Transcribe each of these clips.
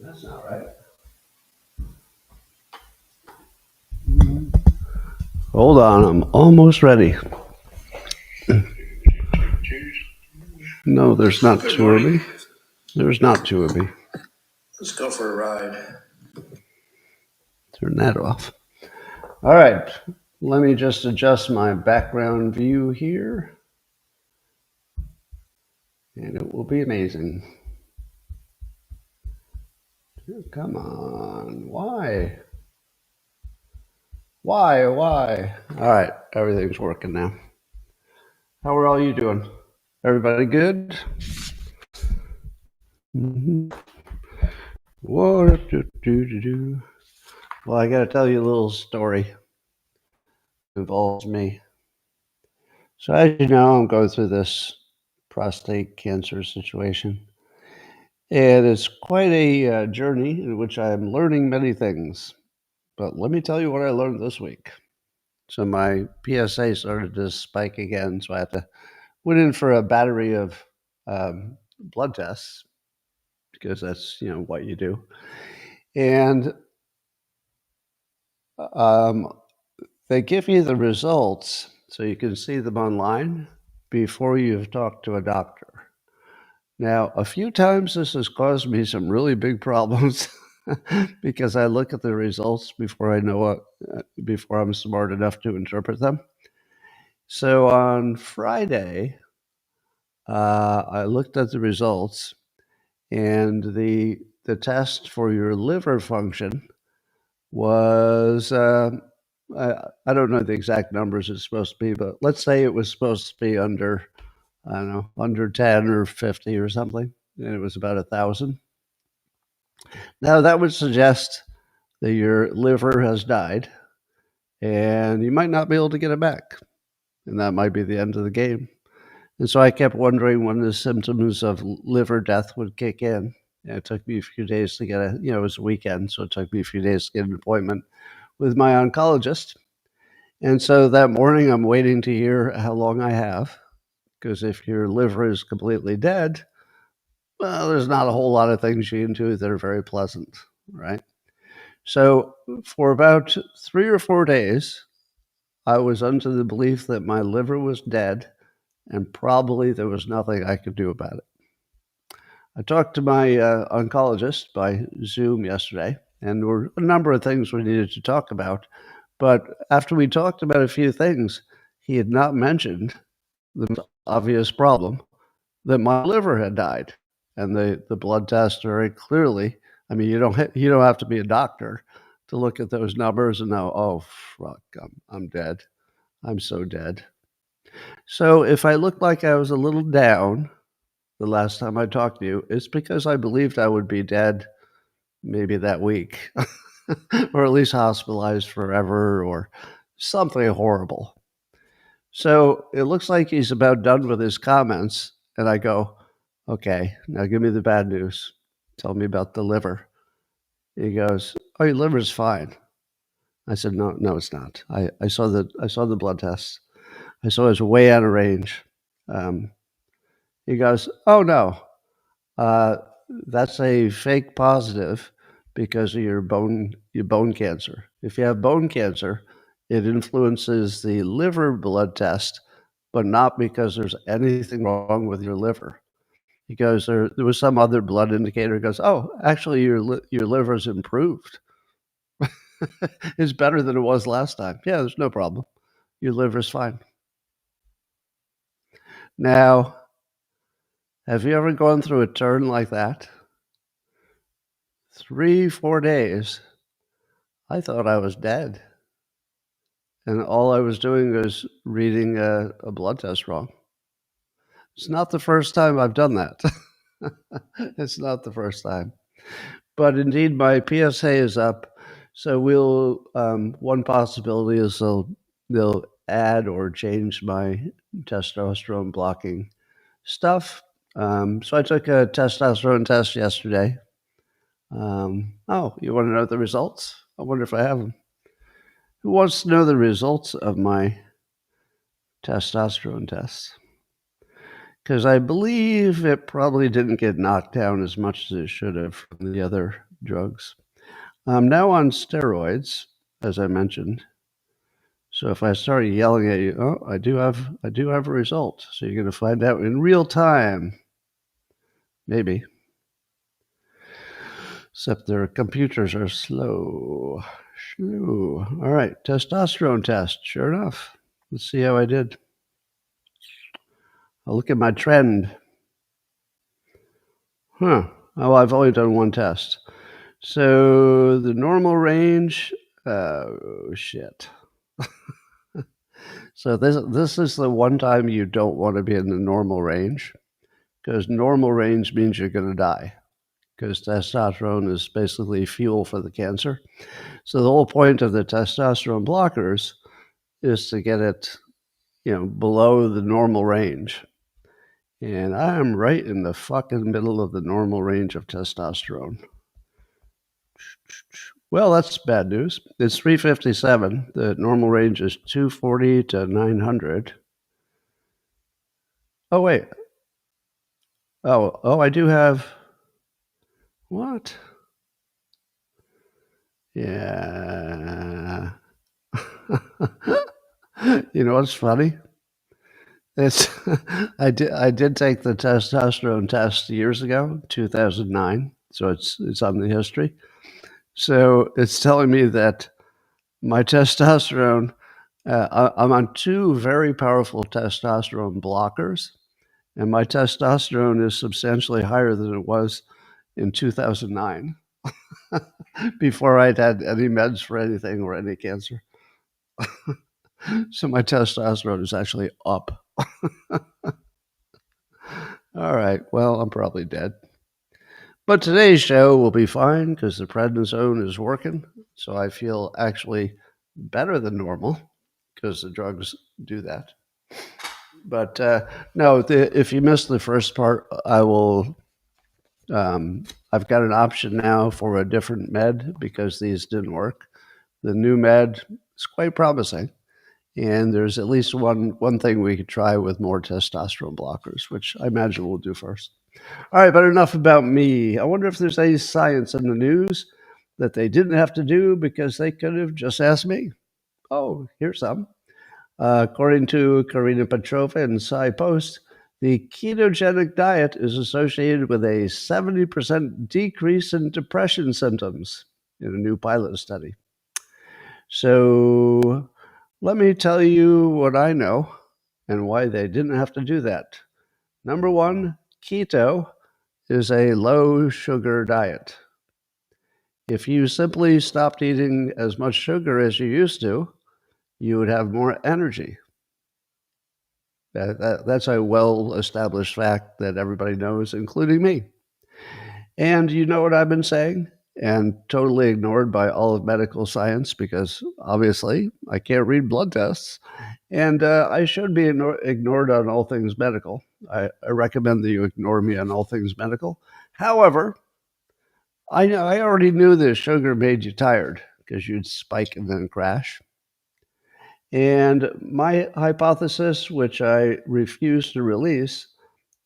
That's not right. Hold on, I'm almost ready. No, there's not two of me. There's not two of me. Let's go for a ride. Turn that off. All right, let me just adjust my background view here, and it will be amazing. Come on, why? Why? All right, everything's working now. How are all you doing? Everybody good? Mm-hmm. What do? Well, I got to tell you a little story. It involves me. So as you know, I'm going through this prostate cancer situation. And it's quite a journey in which I'm learning many things. But let me tell you what I learned this week. So my PSA started to spike again. So I had to went in for a battery of blood tests because that's what you do. And they give you the results so you can see them online before you've talked to a doctor. Now, a few times this has caused me some really big problems because I look at the results before I know before I'm smart enough to interpret them. So on Friday, I looked at the results, and the test for your liver function was I don't know the exact numbers it's supposed to be, but let's say it was supposed to be under, I don't know, under 10 or 50 or something, and it was about 1,000. Now that would suggest that your liver has died, and you might not be able to get it back, and that might be the end of the game. And so I kept wondering when the symptoms of liver death would kick in. And it took me a few days to get it was a weekend, so it took me a few days to get an appointment with my oncologist. And so that morning, I'm waiting to hear how long I have, because if your liver is completely dead, well, there's not a whole lot of things you can do that are very pleasant, right? So for about 3 or 4 days, I was under the belief that my liver was dead and probably there was nothing I could do about it. I talked to my oncologist by Zoom yesterday, and there were a number of things we needed to talk about. But after we talked about a few things, he had not mentioned the obvious problem that my liver had died. And the blood test very clearly, I mean, you don't have to be a doctor to look at those numbers and know, oh, fuck, I'm dead. I'm so dead. So if I looked like I was a little down the last time I talked to you, it's because I believed I would be dead maybe that week, or at least hospitalized forever or something horrible. So it looks like he's about done with his comments. And I go, okay, now give me the bad news. Tell me about the liver. He goes, oh, your liver's fine. I said, no, it's not. I saw the blood tests. I saw it was way out of range. He goes, oh no, that's a fake positive because of your bone cancer. If you have bone cancer, it influences the liver blood test, but not because there's anything wrong with your liver. He goes, there was some other blood indicator. He goes, oh, actually, your liver's improved. It's better than it was last time. Yeah, there's no problem. Your liver's fine. Now, have you ever gone through a turn like that? 3, 4 days, I thought I was dead. And all I was doing was reading a blood test wrong. It's not the first time I've done that. It's not the first time. But indeed, my PSA is up. So one possibility is they'll add or change my testosterone blocking stuff. So I took a testosterone test yesterday. Oh, you want to know the results? I wonder if I have them. Who wants to know the results of my testosterone test? Because I believe it probably didn't get knocked down as much as it should have from the other drugs. I'm now on steroids, as I mentioned. So if I start yelling at you, oh, I do have a result. So you're going to find out in real time. Maybe. Except their computers are slow. All right, testosterone test. Sure enough. Let's see how I did. I'll look at my trend. Oh, I've only done one test. So the normal range, oh, shit. So this is the one time you don't want to be in the normal range, because normal range means you're going to die, because testosterone is basically fuel for the cancer. So the whole point of the testosterone blockers is to get it, below the normal range. And I'm right in the fucking middle of the normal range of testosterone. Well, that's bad news. It's 357. The normal range is 240 to 900. Oh, wait. Oh, I do have... What? Yeah. You know what's funny? It's I did take the testosterone test years ago, 2009. So it's on the history. So it's telling me that my testosterone, I'm on 2 very powerful testosterone blockers, and my testosterone is substantially higher than it was in 2009, before I'd had any meds for anything or any cancer. So my testosterone is actually up. All right, well, I'm probably dead. But today's show will be fine because the prednisone is working, so I feel actually better than normal because the drugs do that. But no, if you missed the first part, I will. I've got an option now for a different med because these didn't work. The new med is quite promising, and there's at least one thing we could try with more testosterone blockers, which I imagine we'll do first. All right, but enough about me. I wonder if there's any science in the news that they didn't have to do because they could have just asked me. Oh, here's some. According to Karina Petrova in SciPost, the ketogenic diet is associated with a 70% decrease in depression symptoms in a new pilot study. So let me tell you what I know and why they didn't have to do that. Number one, keto is a low sugar diet. If you simply stopped eating as much sugar as you used to, you would have more energy. That's a well-established fact that everybody knows, including me. And you know what I've been saying? And totally ignored by all of medical science because obviously I can't read blood tests. And I should be ignored on all things medical. I recommend that you ignore me on all things medical. However, I already knew that sugar made you tired because you'd spike and then crash. And my hypothesis, which I refuse to release,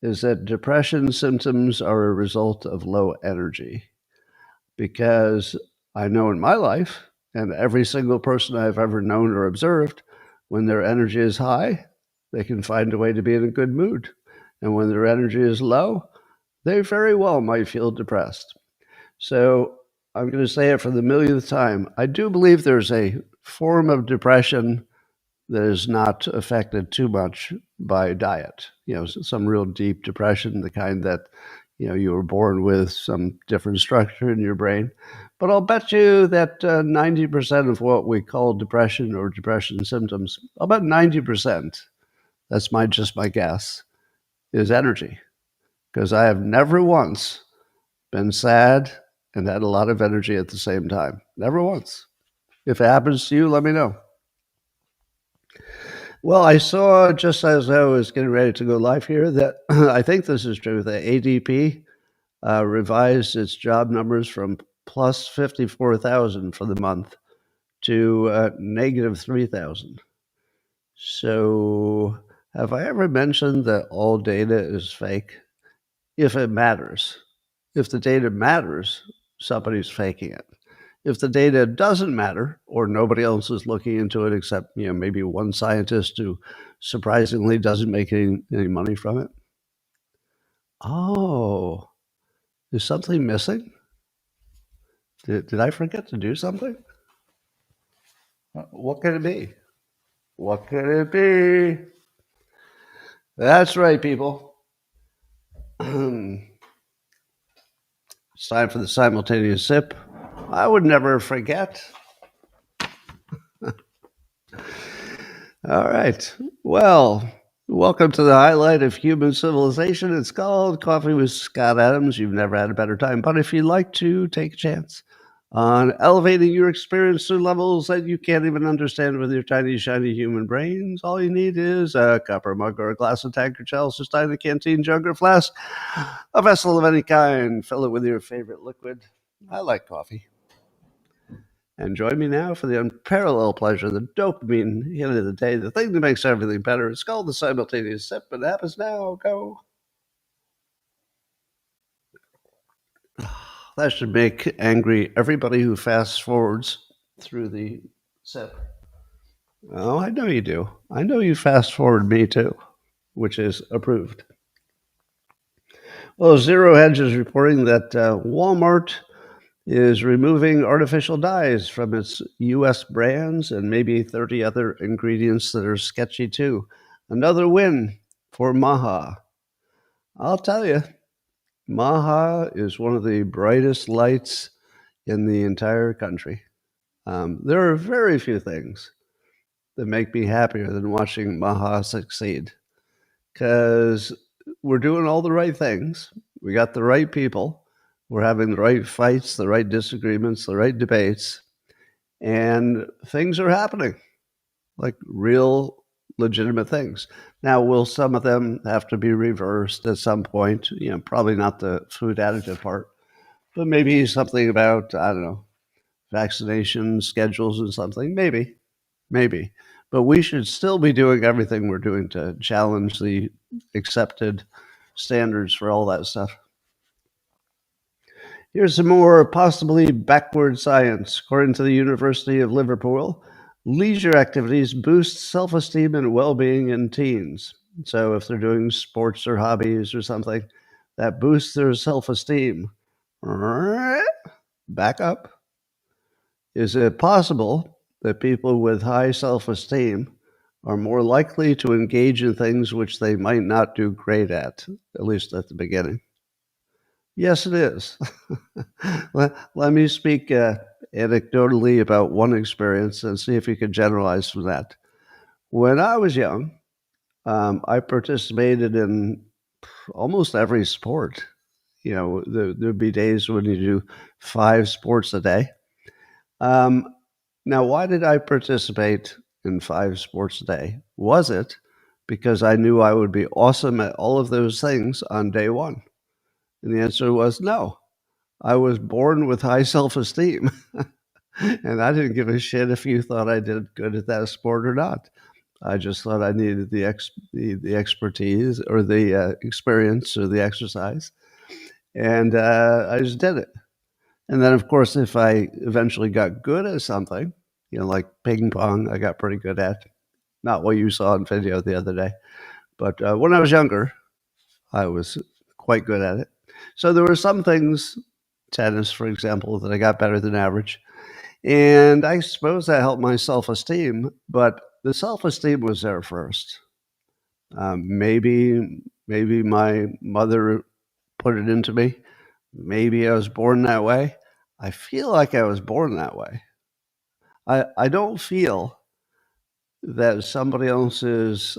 is that depression symptoms are a result of low energy. Because I know in my life, and every single person I've ever known or observed, when their energy is high, they can find a way to be in a good mood. And when their energy is low, they very well might feel depressed. So I'm going to say it for the millionth time. I do believe there's a form of depression that is not affected too much by diet. Some real deep depression, the kind that, you were born with some different structure in your brain. But I'll bet you that 90% of what we call depression or depression symptoms, I'll bet 90%, that's just my guess, is energy. Because I have never once been sad and had a lot of energy at the same time. Never once. If it happens to you, let me know. Well, I saw just as I was getting ready to go live here that I think this is true, that ADP revised its job numbers from plus 54,000 for the month to negative 3,000. So have I ever mentioned that all data is fake? If it matters. If the data matters, somebody's faking it. If the data doesn't matter or nobody else is looking into it except, maybe one scientist who surprisingly doesn't make any money from it. Oh, is something missing? Did I forget to do something? What could it be? What could it be? That's right, people. It's time for the simultaneous sip. I would never forget. All right. Well, welcome to the highlight of human civilization. It's called Coffee with Scott Adams. You've never had a better time. But if you'd like to take a chance on elevating your experience to levels that you can't even understand with your tiny, shiny human brains, all you need is a cup or mug or a glass of tank or chalice, stein, a canteen, jug or flask, a vessel of any kind. Fill it with your favorite liquid. I like coffee. And join me now for the unparalleled pleasure, the dopamine hit of the day, the thing that makes everything better. It's called the simultaneous sip, and it happens now. Go. That should make angry everybody who fast forwards through the sip. Oh, I know you do. I know you fast forward me too, which is approved. Well, Zero Hedge is reporting that Walmart is removing artificial dyes from its U.S. brands and maybe 30 other ingredients that are sketchy too. Another win for Maha. I'll tell you, Maha is one of the brightest lights in the entire country. There are very few things that make me happier than watching Maha succeed, because we're doing all the right things. We got the right people. We're having the right fights, the right disagreements, the right debates, and things are happening, like real legitimate things. Now, will some of them have to be reversed at some point? Probably not the food additive part, but maybe something about, I don't know, vaccination schedules and something. Maybe. But we should still be doing everything we're doing to challenge the accepted standards for all that stuff. Here's some more possibly backward science. According to the University of Liverpool, leisure activities boost self-esteem and well-being in teens. So if they're doing sports or hobbies or something, that boosts their self-esteem. Back up. Is it possible that people with high self-esteem are more likely to engage in things which they might not do great at least at the beginning? Yes, it is. Let me speak anecdotally about one experience and see if you can generalize from that. When I was young, I participated in almost every sport. There'd be days when you do 5 sports a day. Now, why did I participate in 5 sports a day? Was it because I knew I would be awesome at all of those things on day one? And the answer was no. I was born with high self-esteem, and I didn't give a shit if you thought I did good at that sport or not. I just thought I needed the expertise or the experience or the exercise, and I just did it. And then, of course, if I eventually got good at something, like ping pong, I got pretty good at. Not what you saw in video the other day, but when I was younger, I was quite good at it. So there were some things, tennis, for example, that I got better than average. And I suppose that helped my self-esteem, but the self-esteem was there first. Maybe my mother put it into me. Maybe I was born that way. I feel like I was born that way. I don't feel that somebody else's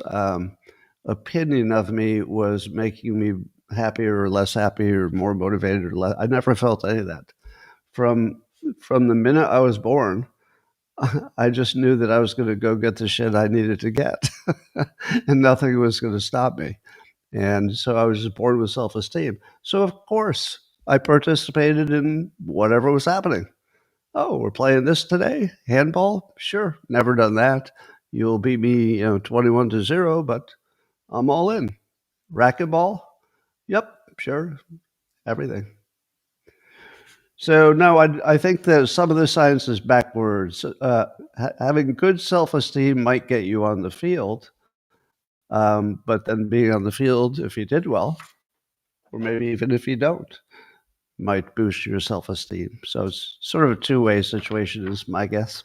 opinion of me was making me happier or less happy or more motivated or less. I never felt any of that. From the minute I was born, I just knew that I was going to go get the shit I needed to get, and nothing was going to stop me. And so I was just born with self-esteem. So of course I participated in whatever was happening. Oh, we're playing this today? Handball? Sure. Never done that. You'll beat me, 21-0, but I'm all in. Racquetball? Yep, sure. Everything. So no, I think that some of the science is backwards. Having good self-esteem might get you on the field, but then being on the field, if you did well, or maybe even if you don't, might boost your self-esteem. So it's sort of a two-way situation, is my guess.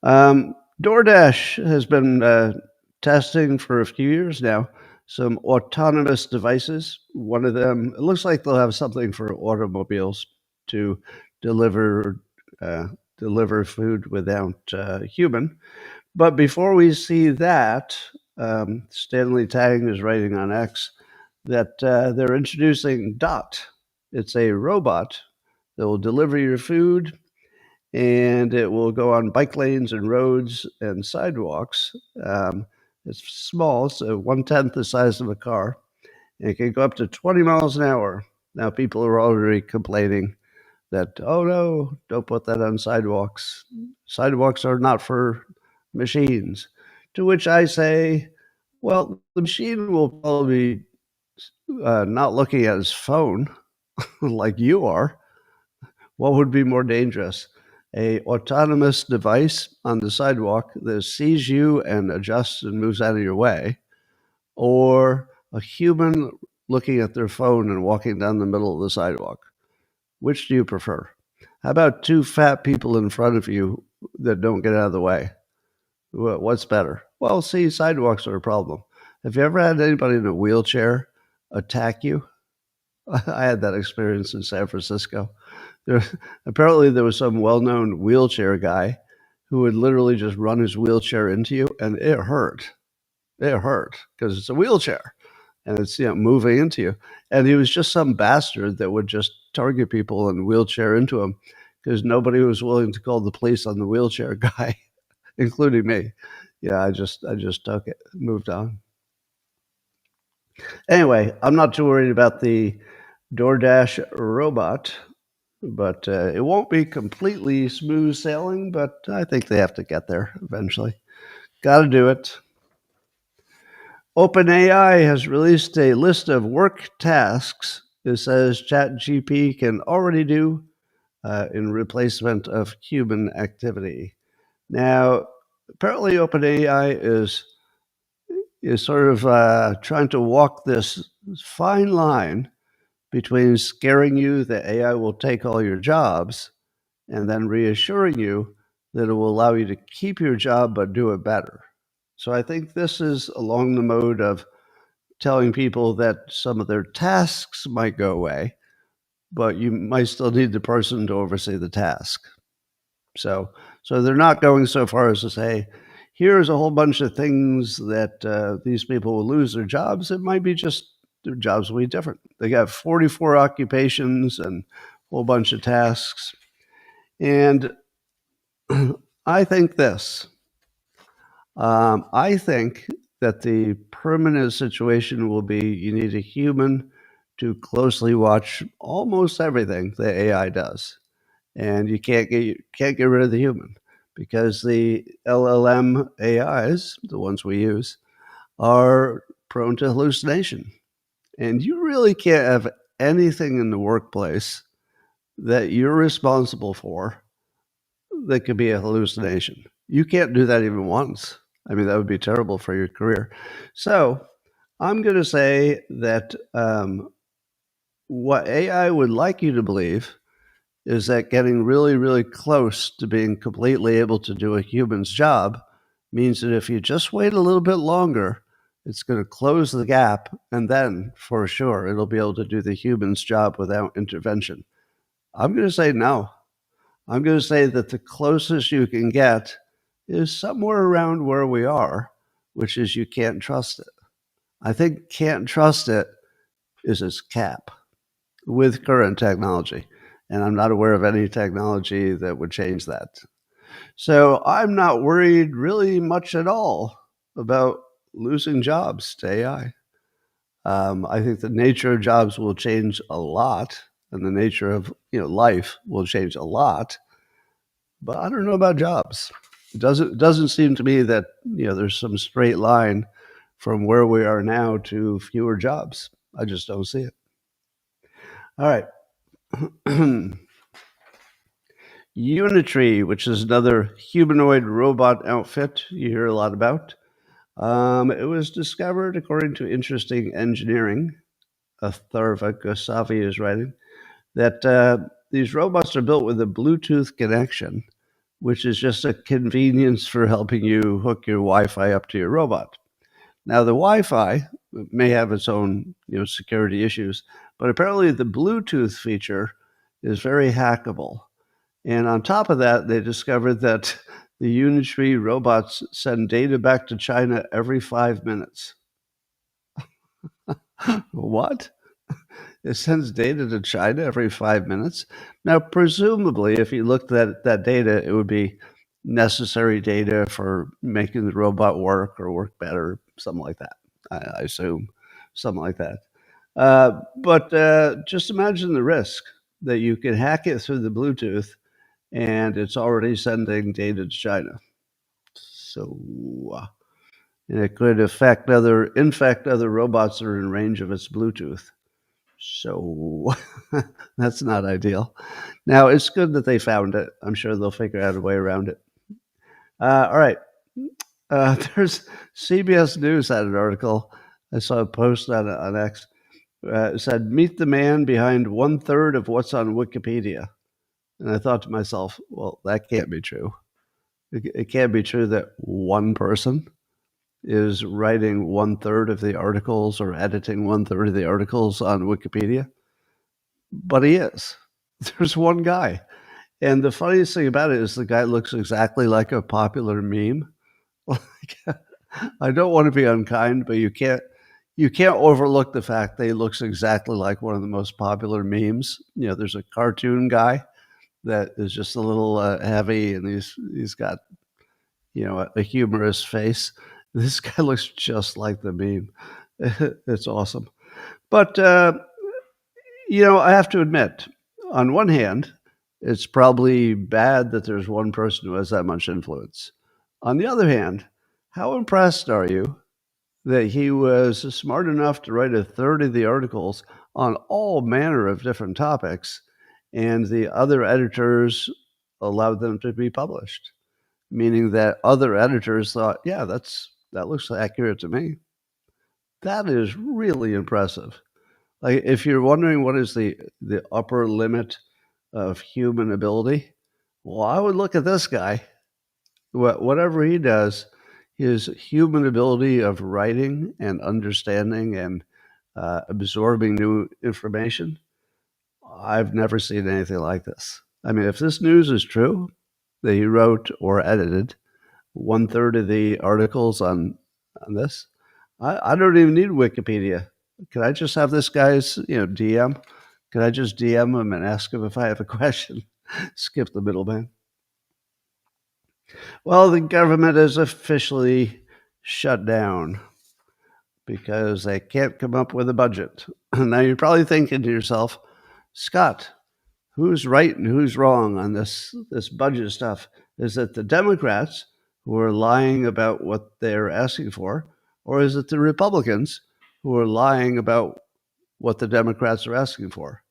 DoorDash has been testing for a few years now some autonomous devices. One of them, it looks like they'll have something for automobiles to deliver uh, deliver food without human. But before we see that, Stanley Tang is writing on X that they're introducing Dot. It's a robot that will deliver your food, and it will go on bike lanes and roads and sidewalks. It's small, so 1/10 the size of a car. And it can go up to 20 miles an hour. Now, people are already complaining that, oh no, don't put that on sidewalks. Sidewalks are not for machines. To which I say, well, the machine will probably be not looking at his phone like you are. What would be more dangerous? A autonomous device on the sidewalk that sees you and adjusts and moves out of your way, or a human looking at their phone and walking down the middle of the sidewalk? Which do you prefer? How about two fat people in front of you that don't get out of the way? What's better? Well, see, sidewalks are a problem. Have you ever had anybody in a wheelchair attack you? I had that experience in San Francisco. There, apparently, there was some well-known wheelchair guy who would literally just run his wheelchair into you, and it hurt. It hurt because it's a wheelchair, and it's moving into you. And he was just some bastard that would just target people and wheelchair into him because nobody was willing to call the police on the wheelchair guy, including me. Yeah, I just took it, moved on. Anyway, I'm not too worried about the DoorDash robot, but it won't be completely smooth sailing, but I think they have to get there eventually. Got to do it. OpenAI has released a list of work tasks it says ChatGPT can already do in replacement of human activity. Now, apparently, OpenAI is sort of trying to walk this fine line between scaring you that AI will take all your jobs and then reassuring you that it will allow you to keep your job but do it better. So I think this is along the mode of telling people that some of their tasks might go away, but you might still need the person to oversee the task. So they're not going so far as to say, here's a whole bunch of things that these people will lose their jobs. It might be just their jobs will be different. They got 44 occupations and a whole bunch of tasks. And I think this. I think that the permanent situation will be you need a human to closely watch almost everything the AI does, and you can't get rid of the human because the LLM AIs, the ones we use, are prone to hallucination, and you really can't have anything in the workplace that you're responsible for that could be a hallucination. You can't do that even once. I mean, that would be terrible for your career. So I'm going to say that what AI would like you to believe is that getting really, really close to being completely able to do a human's job means that if you just wait a little bit longer, it's going to close the gap, and then for sure it'll be able to do the human's job without intervention. I'm going to say no. I'm going to say that the closest you can get is somewhere around where we are, which is you can't trust it. I think can't trust it is its cap with current technology. And I'm not aware of any technology that would change that. So I'm not worried really much at all about losing jobs to AI. I think the nature of jobs will change a lot, and the nature of life will change a lot. But I don't know about jobs. It doesn't seem to me that there's some straight line from where we are now to fewer jobs. I just don't see it. All right. Unitree, which is another humanoid robot outfit you hear a lot about. It was discovered, according to Interesting Engineering, Tharva Gosavi is writing, that these robots are built with a Bluetooth connection, which is just a convenience for helping you hook your Wi-Fi up to your robot. Now, the Wi-Fi may have its own security issues, but apparently the Bluetooth feature is very hackable. And on top of that, they discovered that the Unitree robots send data back to China every 5 minutes. What? It sends data to China every 5 minutes? Now, presumably, if you looked at that data, it would be necessary data for making the robot work or work better, something like that. I assume, something like that. But just imagine the risk that you can hack it through the Bluetooth and it's already sending data to China. So, and it could infect other robots that are in range of its Bluetooth. So that's not ideal. Now, it's good that they found it. I'm sure they'll figure out a way around it. All right. There's CBS News had an article. I saw a post on X. It said, "Meet the man behind 1/3 of what's on Wikipedia." And I thought to myself, well, that can't be true. It can't be true that one person is writing 1/3 of the articles or editing 1/3 of the articles on Wikipedia. But he is. There's one guy. And the funniest thing about it is the guy looks exactly like a popular meme. I don't want to be unkind, but you can't overlook the fact that he looks exactly like one of the most popular memes. There's a cartoon guy that is just a little heavy, and he's got a humorous face. This guy looks just like the meme. It's awesome. But I have to admit, on one hand, it's probably bad that there's one person who has that much influence. On the other hand, how impressed are you that he was smart enough to write 1/3 of the articles on all manner of different topics, and the other editors allowed them to be published? Meaning that other editors thought, yeah, that looks accurate to me. That is really impressive. Like, if you're wondering what is the upper limit of human ability, well, I would look at this guy. Whatever he does, his human ability of writing and understanding and absorbing new information, I've never seen anything like this. I mean, if this news is true, that he wrote or edited 1/3 of the articles on this, I don't even need Wikipedia. Can I just have this guy's DM? Can I just DM him and ask him if I have a question? Skip the middleman. Well, the government is officially shut down because they can't come up with a budget. Now, you're probably thinking to yourself, Scott, who's right and who's wrong on this budget stuff? Is it the Democrats who are lying about what they're asking for, or is it the Republicans who are lying about what the Democrats are asking for?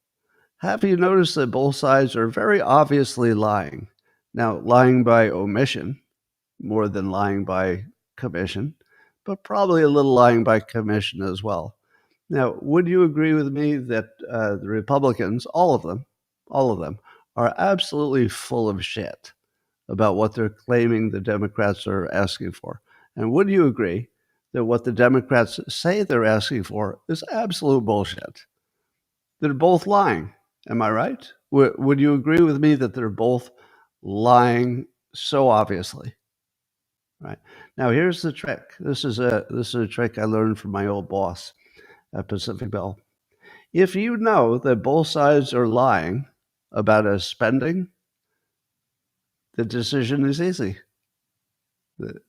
Have you noticed that both sides are very obviously lying? Now, lying by omission more than lying by commission, but probably a little lying by commission as well. Now, would you agree with me that the Republicans, all of them, are absolutely full of shit about what they're claiming the Democrats are asking for? And would you agree that what the Democrats say they're asking for is absolute bullshit? They're both lying. Am I right? Would you agree with me that they're both lying so obviously? Right. Now, here's the trick. This is a trick I learned from my old boss at Pacific Bell. If you know that both sides are lying about a spending, the decision is easy.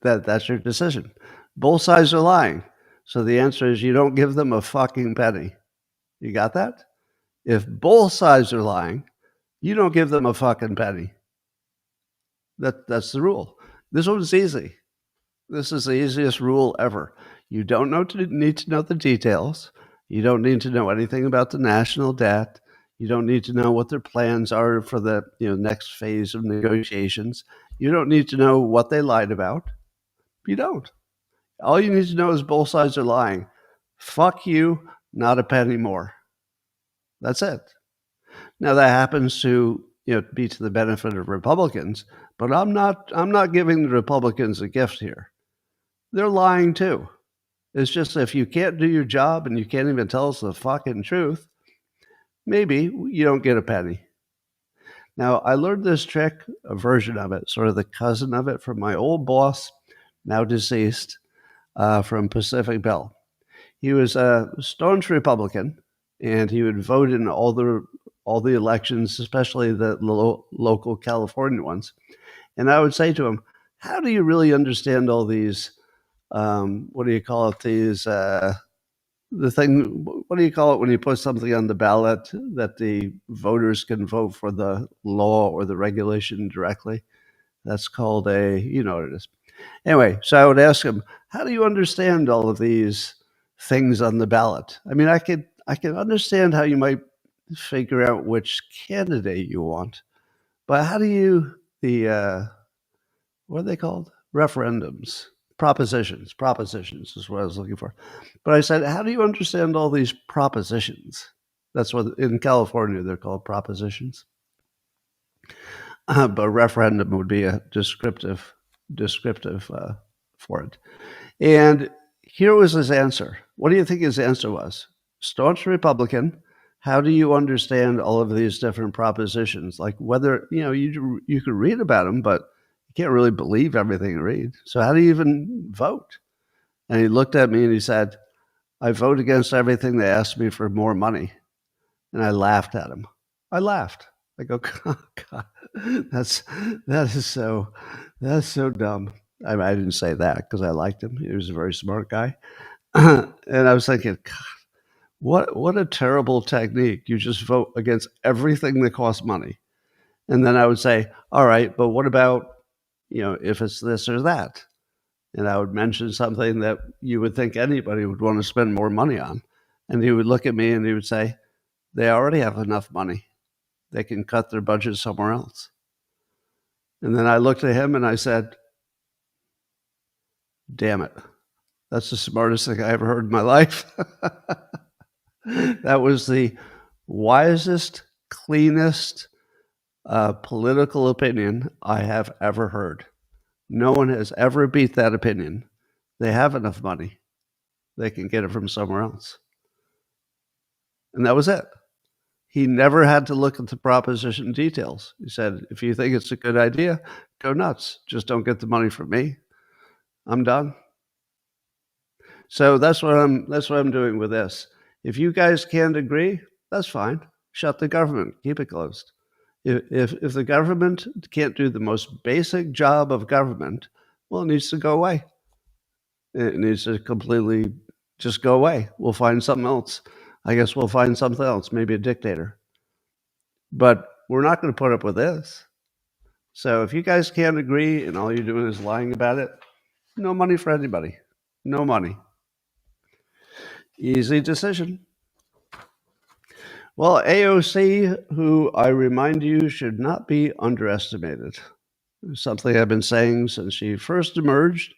That's your decision. Both sides are lying. So the answer is you don't give them a fucking penny. You got that? If both sides are lying, you don't give them a fucking penny. That's the rule. This one's easy. This is the easiest rule ever. You don't need to know the details. You don't need to know anything about the national debt. You don't need to know what their plans are for the next phase of negotiations. You don't need to know what they lied about. You don't. All you need to know is both sides are lying. Fuck you, not a penny more. That's it. Now that happens to be to the benefit of Republicans, but I'm not giving the Republicans a gift here. They're lying too. It's just if you can't do your job and you can't even tell us the fucking truth, maybe you don't get a penny. Now, I learned this trick, a version of it, sort of the cousin of it, from my old boss, now deceased, from Pacific Bell. He was a staunch Republican, and he would vote in all the elections, especially the local California ones. And I would say to him, "How do you really understand all these? What do you call it? These the thing. What do you call it when you put something on the ballot that the voters can vote for the law or the regulation directly? That's called a. You know what it is. Anyway, so I would ask him, "How do you understand all of these things on the ballot? I mean, I can understand how you might figure out which candidate you want, but how do you what are they called? Referendums, propositions is what I was looking for." But I said, "How do you understand all these propositions?" That's what in California they're called propositions. But referendum would be a descriptive for it. And here was his answer. What do you think his answer was? Staunch Republican. How do you understand all of these different propositions? Like whether, you could read about them, but you can't really believe everything you read. So how do you even vote? And he looked at me and he said, "I vote against everything they ask me for more money." And I laughed at him. I laughed. I go, "Oh, God, that is so dumb." I didn't say that because I liked him. He was a very smart guy. And I was thinking, God, what a terrible technique. You just vote against everything that costs money. And then I would say, "All right, but what about, if it's this or that?" And I would mention something that you would think anybody would want to spend more money on. And he would look at me and he would say, "They already have enough money. They can cut their budget somewhere else." And then I looked at him and I said, "Damn it. That's the smartest thing I ever heard in my life." That was the wisest, cleanest political opinion I have ever heard. No one has ever beat that opinion. They have enough money. They can get it from somewhere else. And that was it. He never had to look at the proposition details. He said, "If you think it's a good idea, go nuts. Just don't get the money from me. I'm done." So that's what I'm doing with this. If you guys can't agree, that's fine. Shut the government. Keep it closed. If the government can't do the most basic job of government, well, it needs to go away. It needs to completely just go away. We'll find something else. I guess we'll find something else, maybe a dictator. But we're not going to put up with this. So if you guys can't agree and all you're doing is lying about it, no money for anybody. No money. Easy decision. Well, AOC, who I remind you should not be underestimated. Something I've been saying since she first emerged.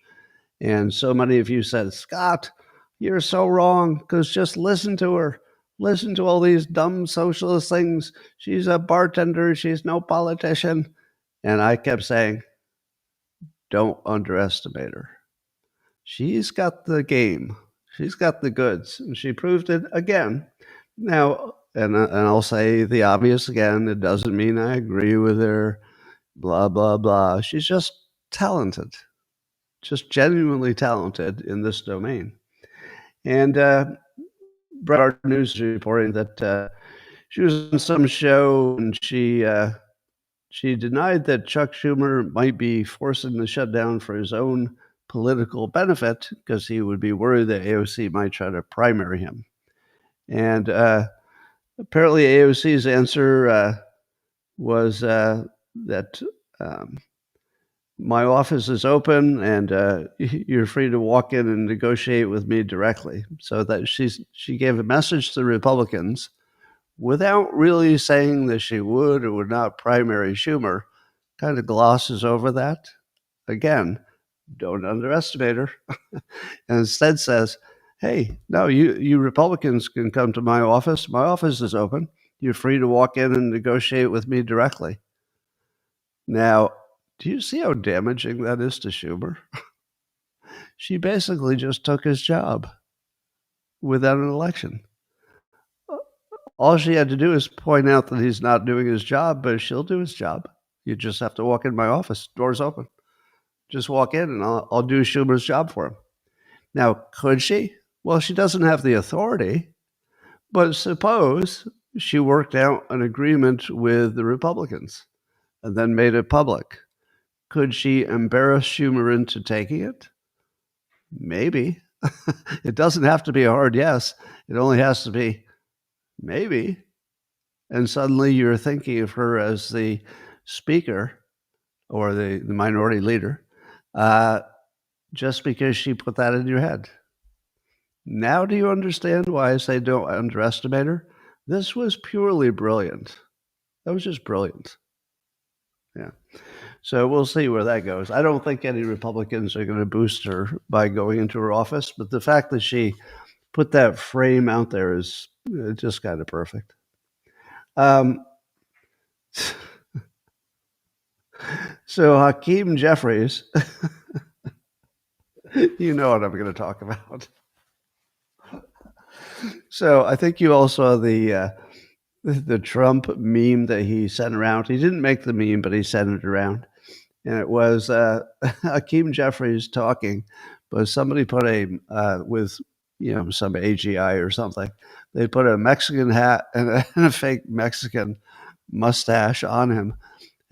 And so many of you said, "Scott, you're so wrong because just listen to her. Listen to all these dumb socialist things. She's a bartender. She's no politician." And I kept saying, don't underestimate her. She's got the game. She's got the goods. And she proved it again. Now, and I'll say the obvious again, it doesn't mean I agree with her, blah, blah, blah. She's just talented, just genuinely talented in this domain. And Breitbart News is reporting that she was on some show and she denied that Chuck Schumer might be forcing the shutdown for his own political benefit because he would be worried that AOC might try to primary him. And apparently AOC's answer was that my office is open and you're free to walk in and negotiate with me directly. So that she gave a message to the Republicans without really saying that she would or would not primary Schumer, kind of glosses over that. Again, don't underestimate her. And instead says, hey, no, you Republicans can come to my office. My office is open. You're free to walk in and negotiate with me directly. Now, do you see how damaging that is to Schumer? She basically just took his job without an election. All she had to do is point out that he's not doing his job, but she'll do his job. You just have to walk in my office. Door's open. Just walk in and I'll do Schumer's job for him. Now, could she? Well, she doesn't have the authority, but suppose she worked out an agreement with the Republicans and then made it public. Could she embarrass Schumer into taking it? Maybe. It doesn't have to be a hard yes. It only has to be maybe. And suddenly you're thinking of her as the speaker or the minority leader just because she put that in your head. Now do you understand why I say don't underestimate her? This was purely brilliant. That was just brilliant. Yeah. So we'll see where that goes. I don't think any Republicans are going to boost her by going into her office, but the fact that she put that frame out there is just kind of perfect. So Hakeem Jeffries, you know what I'm going to talk about. So I think you all saw the Trump meme that he sent around. He didn't make the meme, but he sent it around. And it was Hakeem Jeffries talking, but somebody put with some AGI or something. They put a Mexican hat and a fake Mexican mustache on him.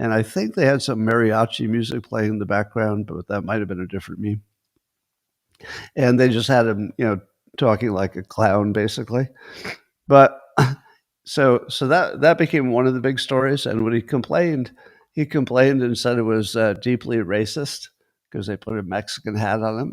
And I think they had some mariachi music playing in the background, but that might have been a different meme. And they just had him, talking like a clown, basically. But so that became one of the big stories. And when he complained and said it was deeply racist because they put a Mexican hat on him.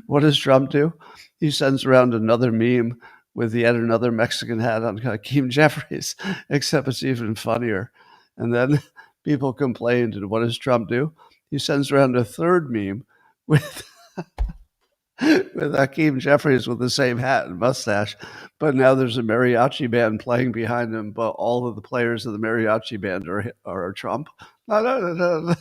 What does Trump do? He sends around another meme with yet another Mexican hat on Hakeem Jeffries, except it's even funnier. And then people complained, and what does Trump do? He sends around a third meme with Hakeem Jeffries with the same hat and mustache, but now there's a mariachi band playing behind him, but all of the players of the mariachi band are Trump. No.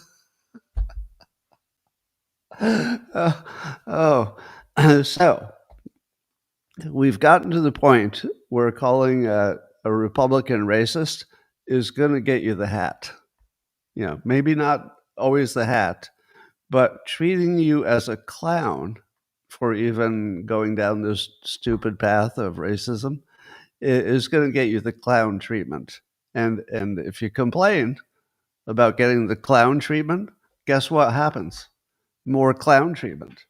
So we've gotten to the point where calling a Republican racist is going to get you the hat. Maybe not always the hat, but treating you as a clown for even going down this stupid path of racism is going to get you the clown treatment. And if you complain about getting the clown treatment, guess what happens? More clown treatment.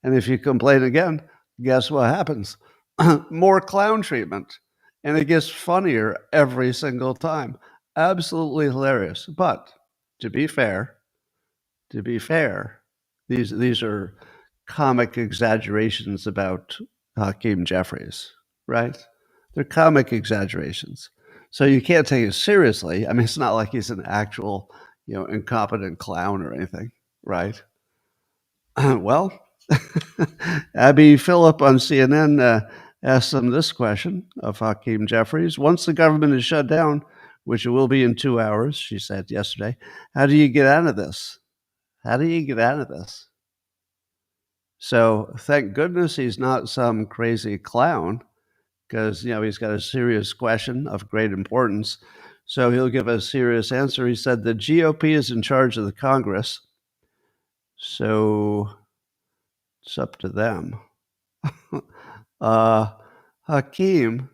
And if you complain again, guess what happens? More clown treatment. And it gets funnier every single time. Absolutely hilarious. But to be fair, these are comic exaggerations about Hakeem Jeffries, right? They're comic exaggerations. So you can't take it seriously. I mean, it's not like he's an actual, incompetent clown or anything, right? Well, Abby Phillip on CNN asked them this question of Hakeem Jeffries. Once the government is shut down, which it will be in 2 hours, she said yesterday, how do you get out of this? How do you get out of this? So thank goodness he's not some crazy clown because, he's got a serious question of great importance. So he'll give a serious answer. He said the GOP is in charge of the Congress. So it's up to them. Hakeem,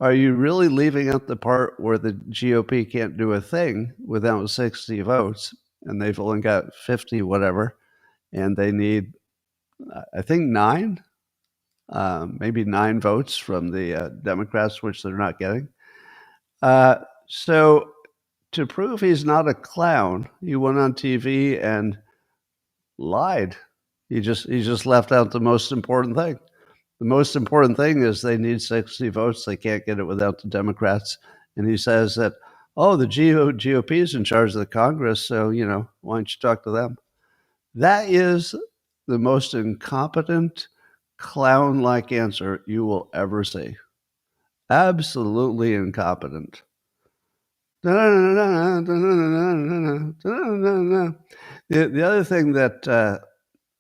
are you really leaving out the part where the GOP can't do a thing without 60 votes and they've only got 50 whatever, and they need, I think, 9, maybe 9 votes from the Democrats, which they're not getting. So to prove he's not a clown, he went on TV and lied. He just left out the most important thing. The most important thing is they need 60 votes. They can't get it without the Democrats. And he says that, oh, the GOP is in charge of the Congress, so, why don't you talk to them? That is the most incompetent, clown-like answer you will ever see. Absolutely incompetent. The other thing that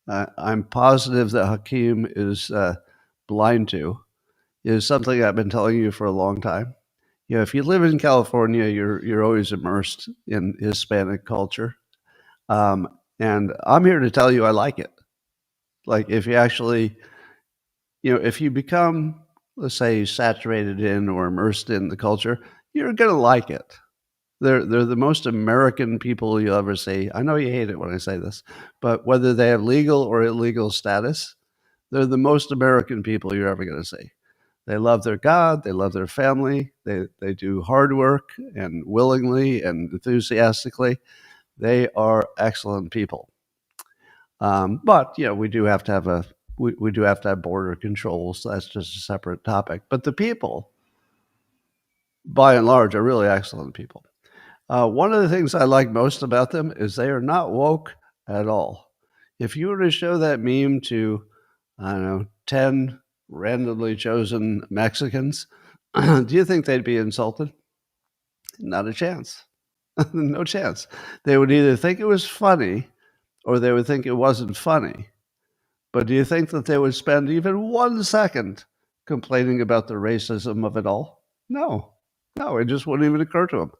I'm positive that Hakeem is blind to is something I've been telling you for a long time. If you live in California, you're always immersed in Hispanic culture, and I'm here to tell you I like it. Like if you actually, if you become, let's say, saturated in or immersed in the culture, you're gonna like it. They're the most American people you'll ever see. I know you hate it when I say this, but whether they have legal or illegal status, they're the most American people you're ever going to see. They love their God. They love their family. They do hard work and willingly and enthusiastically. They are excellent people. But we do have to have we do have to have border controls. So that's just a separate topic. But the people, by and large, are really excellent people. One of the things I like most about them is they are not woke at all. If you were to show that meme to, I don't know, 10 randomly chosen Mexicans, do you think they'd be insulted? Not a chance. No chance. They would either think it was funny or they would think it wasn't funny. But do you think that they would spend even 1 second complaining about the racism of it all? No. No, it just wouldn't even occur to them.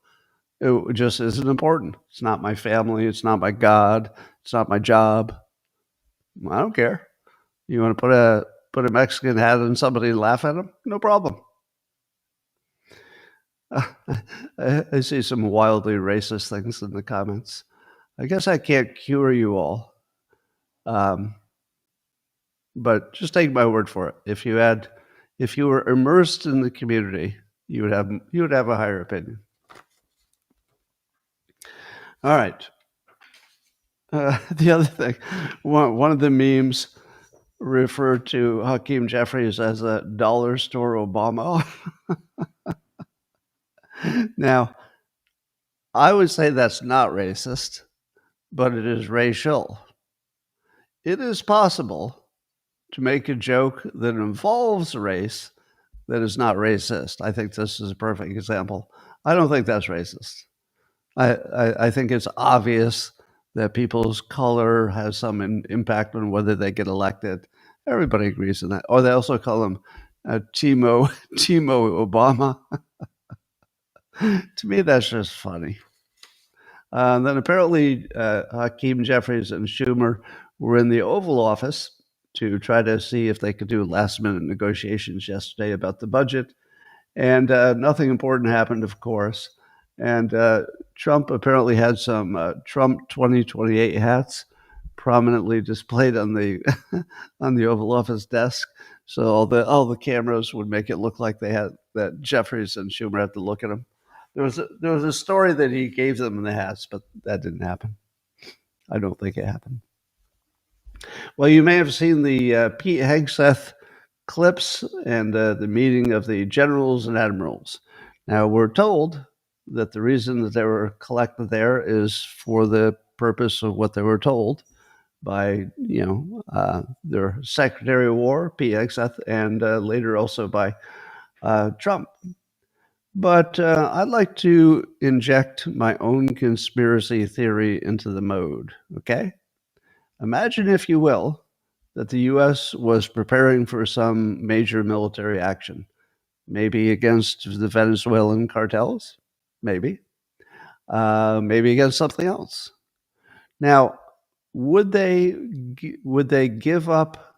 It just isn't important. It's not my family. It's not my God. It's not my job. I don't care. You want to put a Mexican hat on somebody and laugh at them? No problem. I see some wildly racist things in the comments. I guess I can't cure you all, but just take my word for it. If you were immersed in the community, you would have a higher opinion. All right. The other thing, one of the memes referred to Hakeem Jeffries as a dollar store Obama. Now, I would say that's not racist, but it is racial. It is possible to make a joke that involves race that is not racist. I think this is a perfect example. I don't think that's racist. I think it's obvious that people's color has some impact on whether they get elected. Everybody agrees on that. Or they also call him Timo Obama. To me, that's just funny. Then apparently Hakeem Jeffries and Schumer were in the Oval Office to try to see if they could do last-minute negotiations yesterday about the budget. And nothing important happened, of course. And Trump apparently had some Trump 2028 hats prominently displayed on the on the Oval Office desk. So all the cameras would make it look like they had that Jeffries and Schumer had to look at them. There was a story that he gave them in the hats, but that didn't happen. I don't think it happened. Well, you may have seen the Pete Hegseth clips and the meeting of the generals and admirals. Now, we're told that the reason that they were collected there is for the purpose of what they were told by, their Secretary of War, Pete Hegseth, and later also by Trump. But I'd like to inject my own conspiracy theory into the mode, okay? Imagine, if you will, that the U.S. was preparing for some major military action, maybe against the Venezuelan cartels, maybe against something else. Now, would they give up?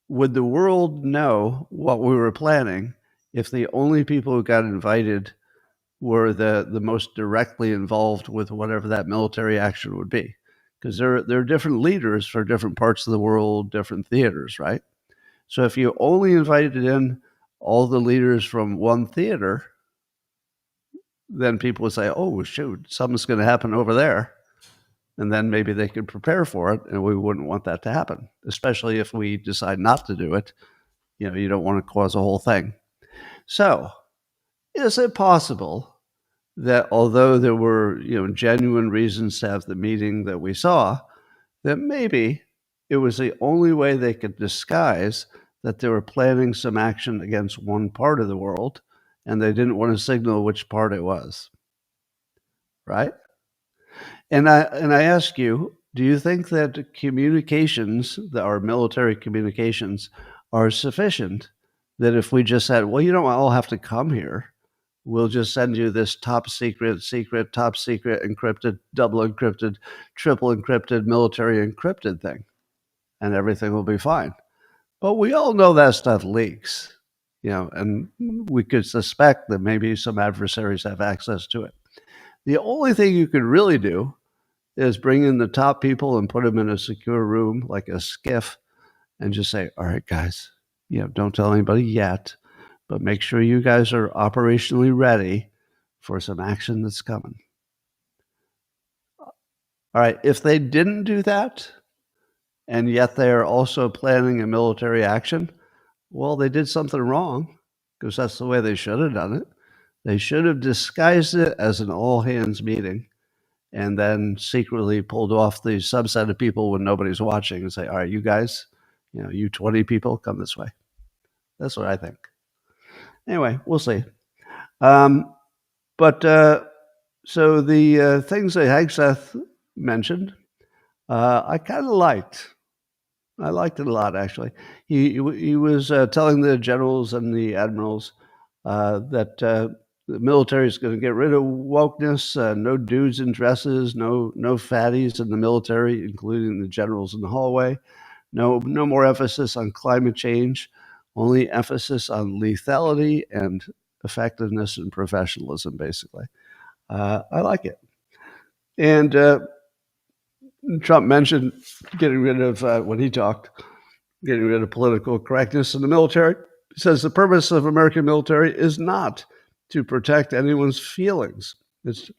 Would the world know what we were planning if the only people who got invited were the most directly involved with whatever that military action would be? Because there are different leaders for different parts of the world, different theaters, right? So if you only invited in all the leaders from one theater, then people would say, oh, shoot, something's going to happen over there. And then maybe they could prepare for it, and we wouldn't want that to happen, especially if we decide not to do it. You don't want to cause a whole thing. So, is it possible that although there were genuine reasons to have the meeting that we saw, that maybe it was the only way they could disguise that they were planning some action against one part of the world, and they didn't want to signal which part it was, right? And I ask you, do you think that communications, our military communications, are sufficient? That if we just said, well, you don't all have to come here, we'll just send you this top secret, top secret, encrypted, double encrypted, triple encrypted, military encrypted thing, and everything will be fine. But we all know that stuff leaks, and we could suspect that maybe some adversaries have access to it. The only thing you could really do is bring in the top people and put them in a secure room, like a skiff, and just say, all right, guys, don't tell anybody yet, but make sure you guys are operationally ready for some action that's coming. All right, if they didn't do that, and yet they are also planning a military action, well, they did something wrong, because that's the way they should have done it. They should have disguised it as an all-hands meeting and then secretly pulled off the subset of people when nobody's watching and say, all right, you guys, you 20 people, come this way. That's what I think. Anyway, we'll see. But so the things that Hegseth mentioned, I kind of liked. I liked it a lot, actually. He was telling the generals and the admirals that the military is going to get rid of wokeness, no dudes in dresses, no fatties in the military, including the generals in the hallway, no more emphasis on climate change, only emphasis on lethality and effectiveness and professionalism, basically. I like it. And Trump mentioned getting rid of, when he talked, getting rid of political correctness in the military. He says the purpose of American military is not to protect anyone's feelings. It's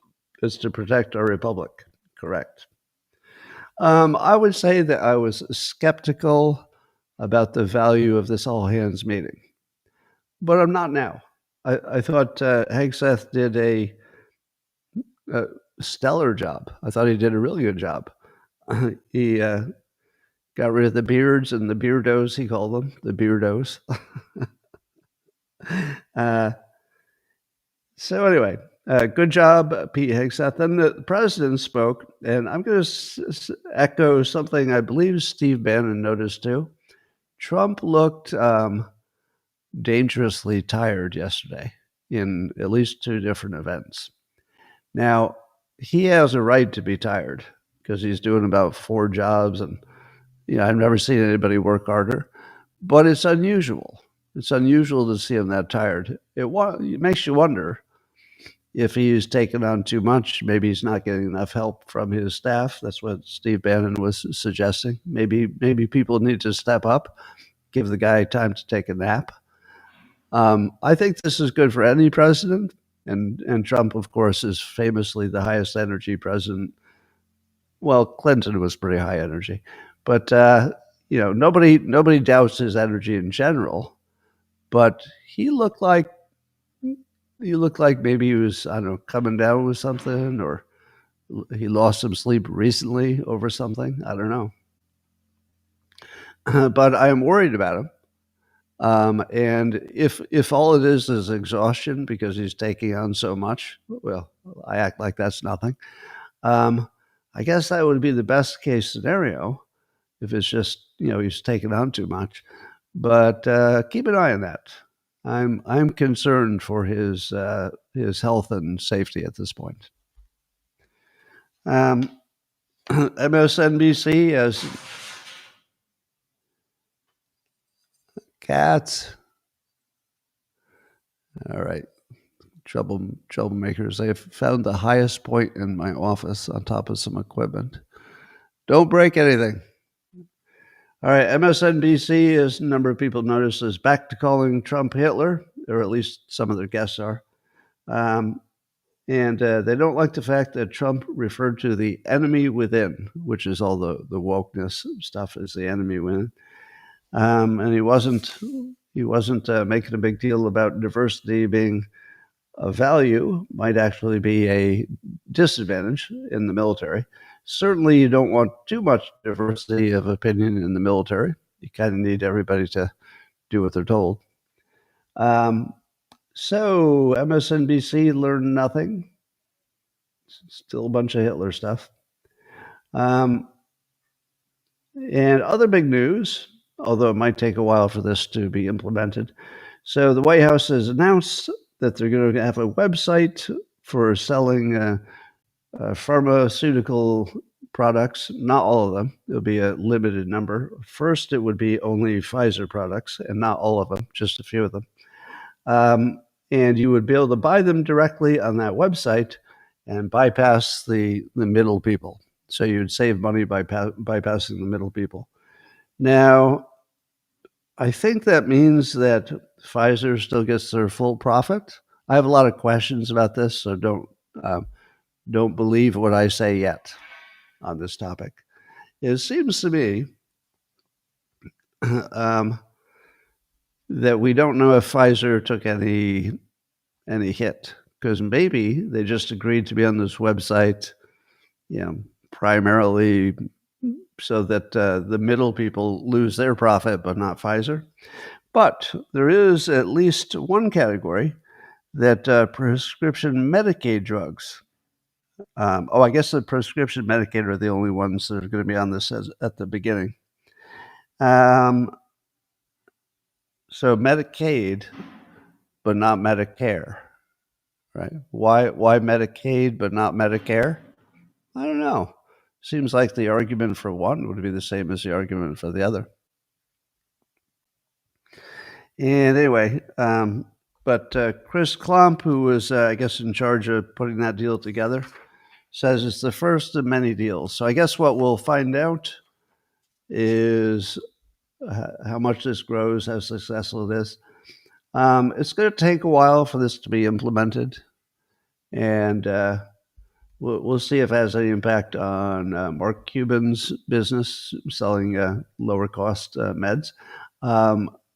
to protect our republic. Correct. I would say that I was skeptical about the value of this all hands meeting, but I'm not now. I thought Hegseth did a stellar job. I thought he did a really good job. He got rid of the beards and the beardos, he called them, the beardos. So anyway, good job, Pete Hegseth. Then the president spoke, and I'm going to echo something I believe Steve Bannon noticed too. Trump looked dangerously tired yesterday in at least two different events. Now, he has a right to be tired because he's doing about 4 jobs, and I've never seen anybody work harder. But it's unusual. It's unusual to see him that tired. It makes you wonder if he's taken on too much. Maybe he's not getting enough help from his staff. That's what Steve Bannon was suggesting. Maybe people need to step up, give the guy time to take a nap. I think this is good for any president, and Trump, of course, is famously the highest energy president. Well, Clinton was pretty high energy, but nobody doubts his energy in general. But he looked like maybe he was, I don't know, coming down with something, or he lost some sleep recently over something. I don't know. But I am worried about him. And if all it is exhaustion because he's taking on so much, well, I act like that's nothing. I guess that would be the best case scenario if it's just, he's taking on too much. But keep an eye on that. I'm concerned for his health and safety at this point. MSNBC has cats. All right, troublemakers. They have found the highest point in my office on top of some equipment. Don't break anything. All right, MSNBC, as a number of people noticed, is back to calling Trump Hitler, or at least some of their guests are. And they don't like the fact that Trump referred to the enemy within, which is all the wokeness stuff, as the enemy within. And he wasn't he wasn't making a big deal about diversity being a value, might actually be a disadvantage in the military. Certainly, you don't want too much diversity of opinion in the military. You kind of need everybody to do what they're told. So MSNBC learned nothing. Still a bunch of Hitler stuff. And other big news, although it might take a while for this to be implemented. So the White House has announced that they're going to have a website for selling pharmaceutical products, not all of them. There'll be a limited number. First, it would be only Pfizer products, and not all of them, just a few of them. And you would be able to buy them directly on that website and bypass the middle people. So you'd save money by bypassing the middle people. Now, I think that means that Pfizer still gets their full profit. I have a lot of questions about this, so don't believe what I say yet on this topic. It seems to me that we don't know if Pfizer took any hit, because maybe they just agreed to be on this website, primarily so that the middle people lose their profit, but not Pfizer. But there is at least one category that prescription Medicaid drugs. I guess the prescription Medicaid are the only ones that are going to be on this at the beginning. So Medicaid, but not Medicare, right? Why Medicaid, but not Medicare? I don't know. Seems like the argument for one would be the same as the argument for the other. And anyway, but Chris Klump, who was, I guess, in charge of putting that deal together, says it's the first of many deals. So I guess what we'll find out is how much this grows, how successful it is. It's going to take a while for this to be implemented, and we'll see if it has any impact on Mark Cuban's business selling lower cost meds.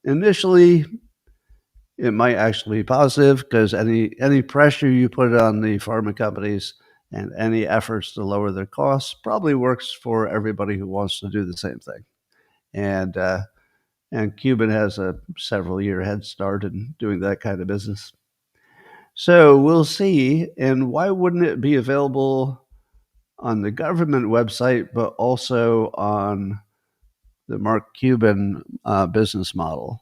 Initially, it might actually be positive, because any pressure you put on the pharma companies and any efforts to lower their costs probably works for everybody who wants to do the same thing. And Cuban has a several year head start in doing that kind of business. So we'll see. And why wouldn't it be available on the government website, but also on the Mark Cuban business model?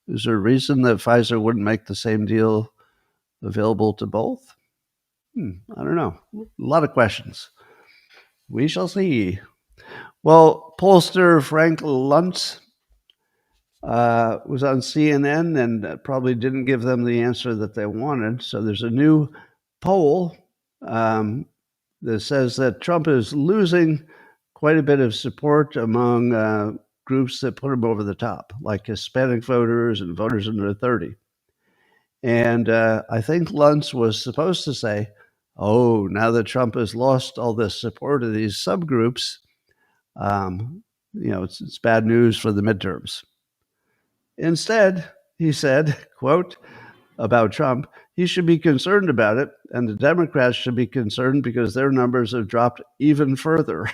Is there a reason that Pfizer wouldn't make the same deal available to both? I don't know. A lot of questions. We shall see. Well, pollster Frank Luntz was on CNN and probably didn't give them the answer that they wanted. So there's a new poll that says that Trump is losing quite a bit of support among groups that put him over the top, like Hispanic voters and voters under 30. And I think Luntz was supposed to say, oh, now that Trump has lost all this support of these subgroups, it's bad news for the midterms. Instead, he said, quote, about Trump, he should be concerned about it, and the Democrats should be concerned because their numbers have dropped even further.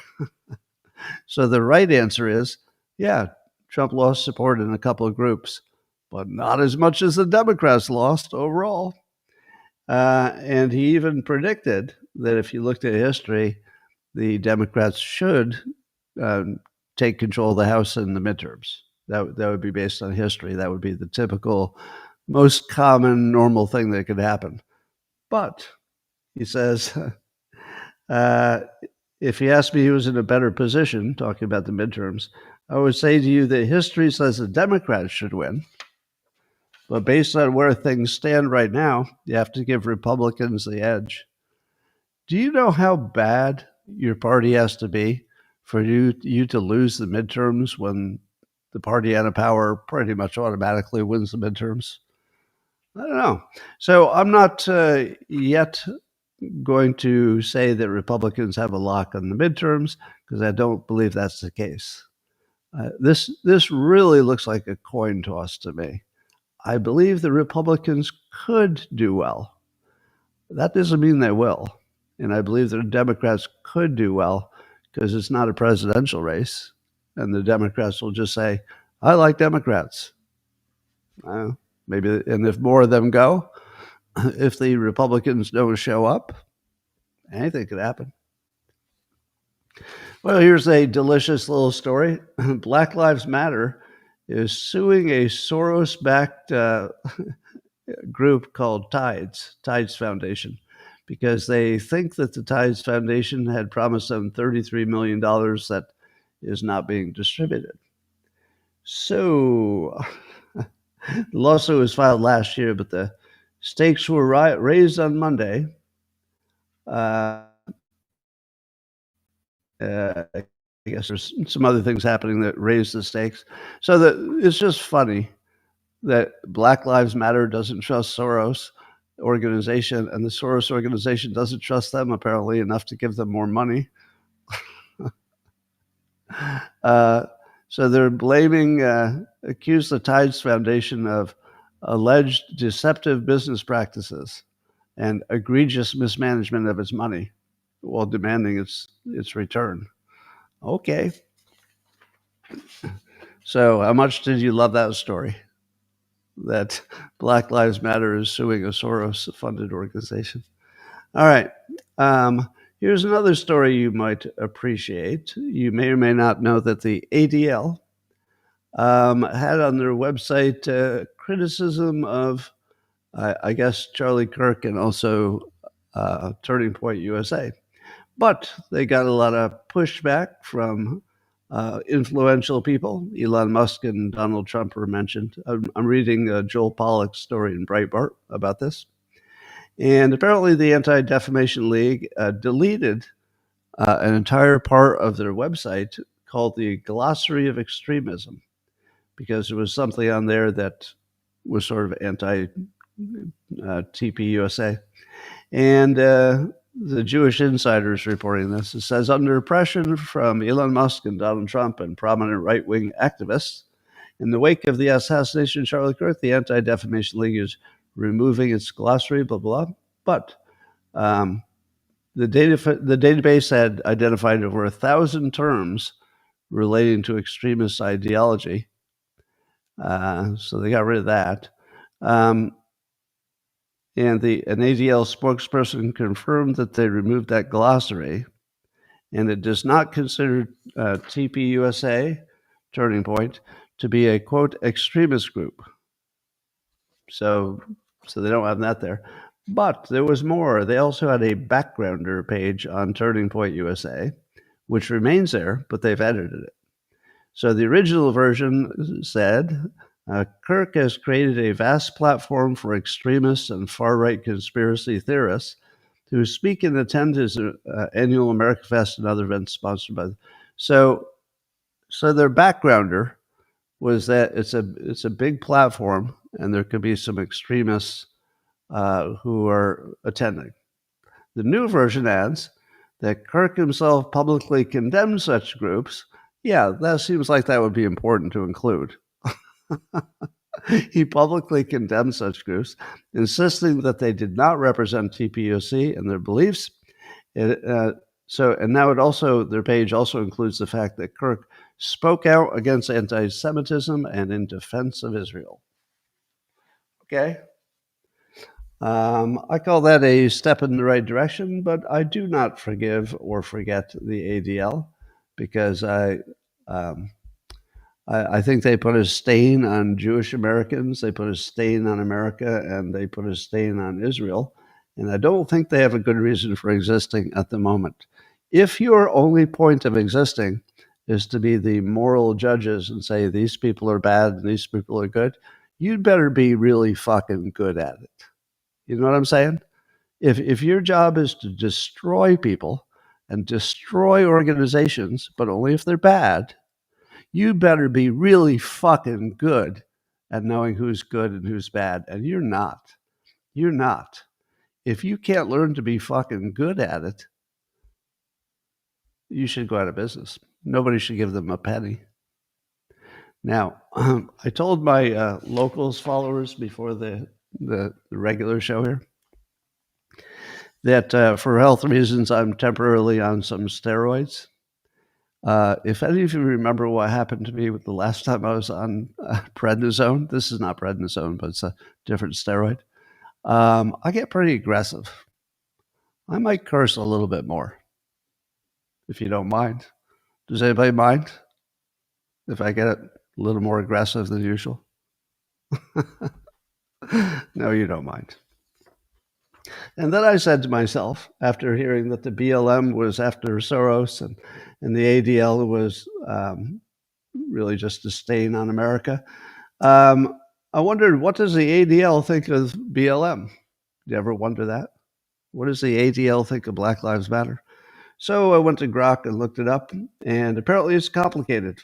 So the right answer is, yeah, Trump lost support in a couple of groups, but not as much as the Democrats lost overall. And he even predicted that if you looked at history, the Democrats should take control of the House in the midterms. That would be based on history. That would be the typical, most common, normal thing that could happen. But he says, if you asked me who was in a better position, talking about the midterms, I would say to you that history says the Democrats should win. But based on where things stand right now, you have to give Republicans the edge. Do you know how bad your party has to be for you to lose the midterms when the party out of power pretty much automatically wins the midterms? I don't know. So I'm not yet going to say that Republicans have a lock on the midterms, because I don't believe that's the case. This really looks like a coin toss to me. I believe the Republicans could do well. That doesn't mean they will. And I believe the Democrats could do well because it's not a presidential race. And the Democrats will just say, I like Democrats. Maybe, and if more of them go, if the Republicans don't show up, anything could happen. Well, here's a delicious little story. Black Lives Matter is suing a Soros-backed group called Tides Foundation, because they think that the Tides Foundation had promised them $33 million that is not being distributed. So the lawsuit was filed last year, but the stakes were raised on Monday. I guess there's some other things happening that raise the stakes. So it's just funny that Black Lives Matter doesn't trust Soros organization, and the Soros organization doesn't trust them apparently enough to give them more money. So they're accuse the Tides Foundation of alleged deceptive business practices and egregious mismanagement of its money while demanding its return. Okay. So how much did you love that story? That Black Lives Matter is suing a Soros-funded organization. All right. Here's another story you might appreciate. You may or may not know that the ADL had on their website criticism of, I guess, Charlie Kirk and also Turning Point USA. But they got a lot of pushback from influential people. Elon Musk and Donald Trump were mentioned. I'm reading Joel Pollak's story in Breitbart about this. And apparently the Anti-Defamation League deleted an entire part of their website called the Glossary of Extremism, because there was something on there that was sort of anti-TPUSA. And the Jewish Insider is reporting this. It says, under pressure from Elon Musk and Donald Trump and prominent right-wing activists, in the wake of the assassination of Charlie Kirk, the Anti-Defamation League is removing its glossary, blah, blah. But the database had identified over 1,000 terms relating to extremist ideology. So they got rid of that. And an ADL spokesperson confirmed that they removed that glossary, and it does not consider TPUSA, Turning Point, to be a, quote, extremist group. So they don't have that there. But there was more. They also had a backgrounder page on Turning Point USA, which remains there, but they've edited it. So the original version said, Kirk has created a vast platform for extremists and far-right conspiracy theorists who speak and attend his annual America Fest and other events sponsored by them. So their backgrounder was that it's a big platform, and there could be some extremists who are attending. The new version adds that Kirk himself publicly condemned such groups. Yeah, that seems like that would be important to include. He publicly condemned such groups, insisting that they did not represent TPUSA and their beliefs. And now their page also includes the fact that Kirk spoke out against anti-Semitism and in defense of Israel. Okay. I call that a step in the right direction, but I do not forgive or forget the ADL, because I think they put a stain on Jewish Americans, they put a stain on America, and they put a stain on Israel. And I don't think they have a good reason for existing at the moment. If your only point of existing is to be the moral judges and say these people are bad and these people are good, you'd better be really fucking good at it. You know what I'm saying? If your job is to destroy people and destroy organizations, but only if they're bad, you better be really fucking good at knowing who's good and who's bad. And you're not. You're not. If you can't learn to be fucking good at it, you should go out of business. Nobody should give them a penny. Now, I told my locals followers before the regular show here that for health reasons, I'm temporarily on some steroids. If any of you remember what happened to me with the last time I was on prednisone, this is not prednisone, but it's a different steroid. I get pretty aggressive. I might curse a little bit more, if you don't mind. Does anybody mind if I get a little more aggressive than usual? No, you don't mind. And then I said to myself, after hearing that the BLM was after Soros and the ADL was really just a stain on America, I wondered, what does the ADL think of BLM? Do you ever wonder that? What does the ADL think of Black Lives Matter? So I went to Grok and looked it up, and apparently it's complicated.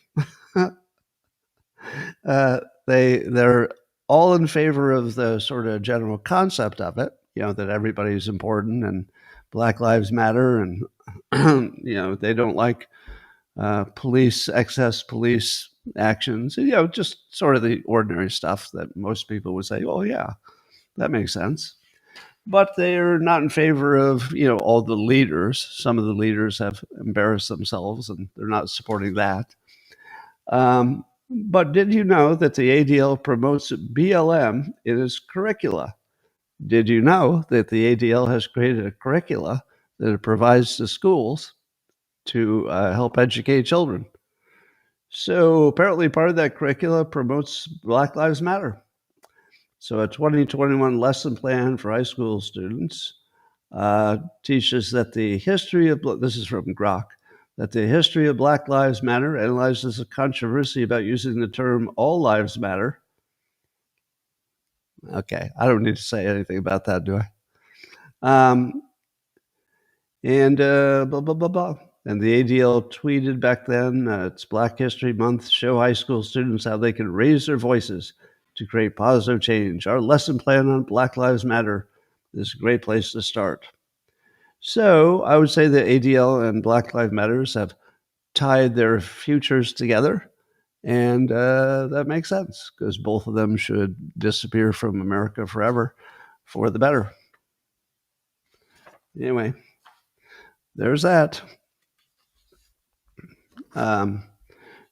They're all in favor of the sort of general concept of it, that everybody's important and Black Lives Matter, and they don't like excess police actions, just sort of the ordinary stuff that most people would say, oh yeah, that makes sense. But they're not in favor of, all the leaders. Some of the leaders have embarrassed themselves and they're not supporting that. But did you know that the ADL promotes BLM in its curricula? Did you know that the ADL has created a curricula that it provides to schools to help educate children? So apparently part of that curricula promotes Black Lives Matter. So a 2021 lesson plan for high school students teaches that the history of, this is from Grok, that the history of Black Lives Matter analyzes a controversy about using the term all lives matter. Okay, I don't need to say anything about that, do I? And blah, blah, blah, blah. And the ADL tweeted back then, it's Black History Month, show high school students how they can raise their voices to create positive change. Our lesson plan on Black Lives Matter is a great place to start. So I would say that ADL and Black Lives Matters have tied their futures together, and that makes sense because both of them should disappear from America forever for the better. Anyway, there's that.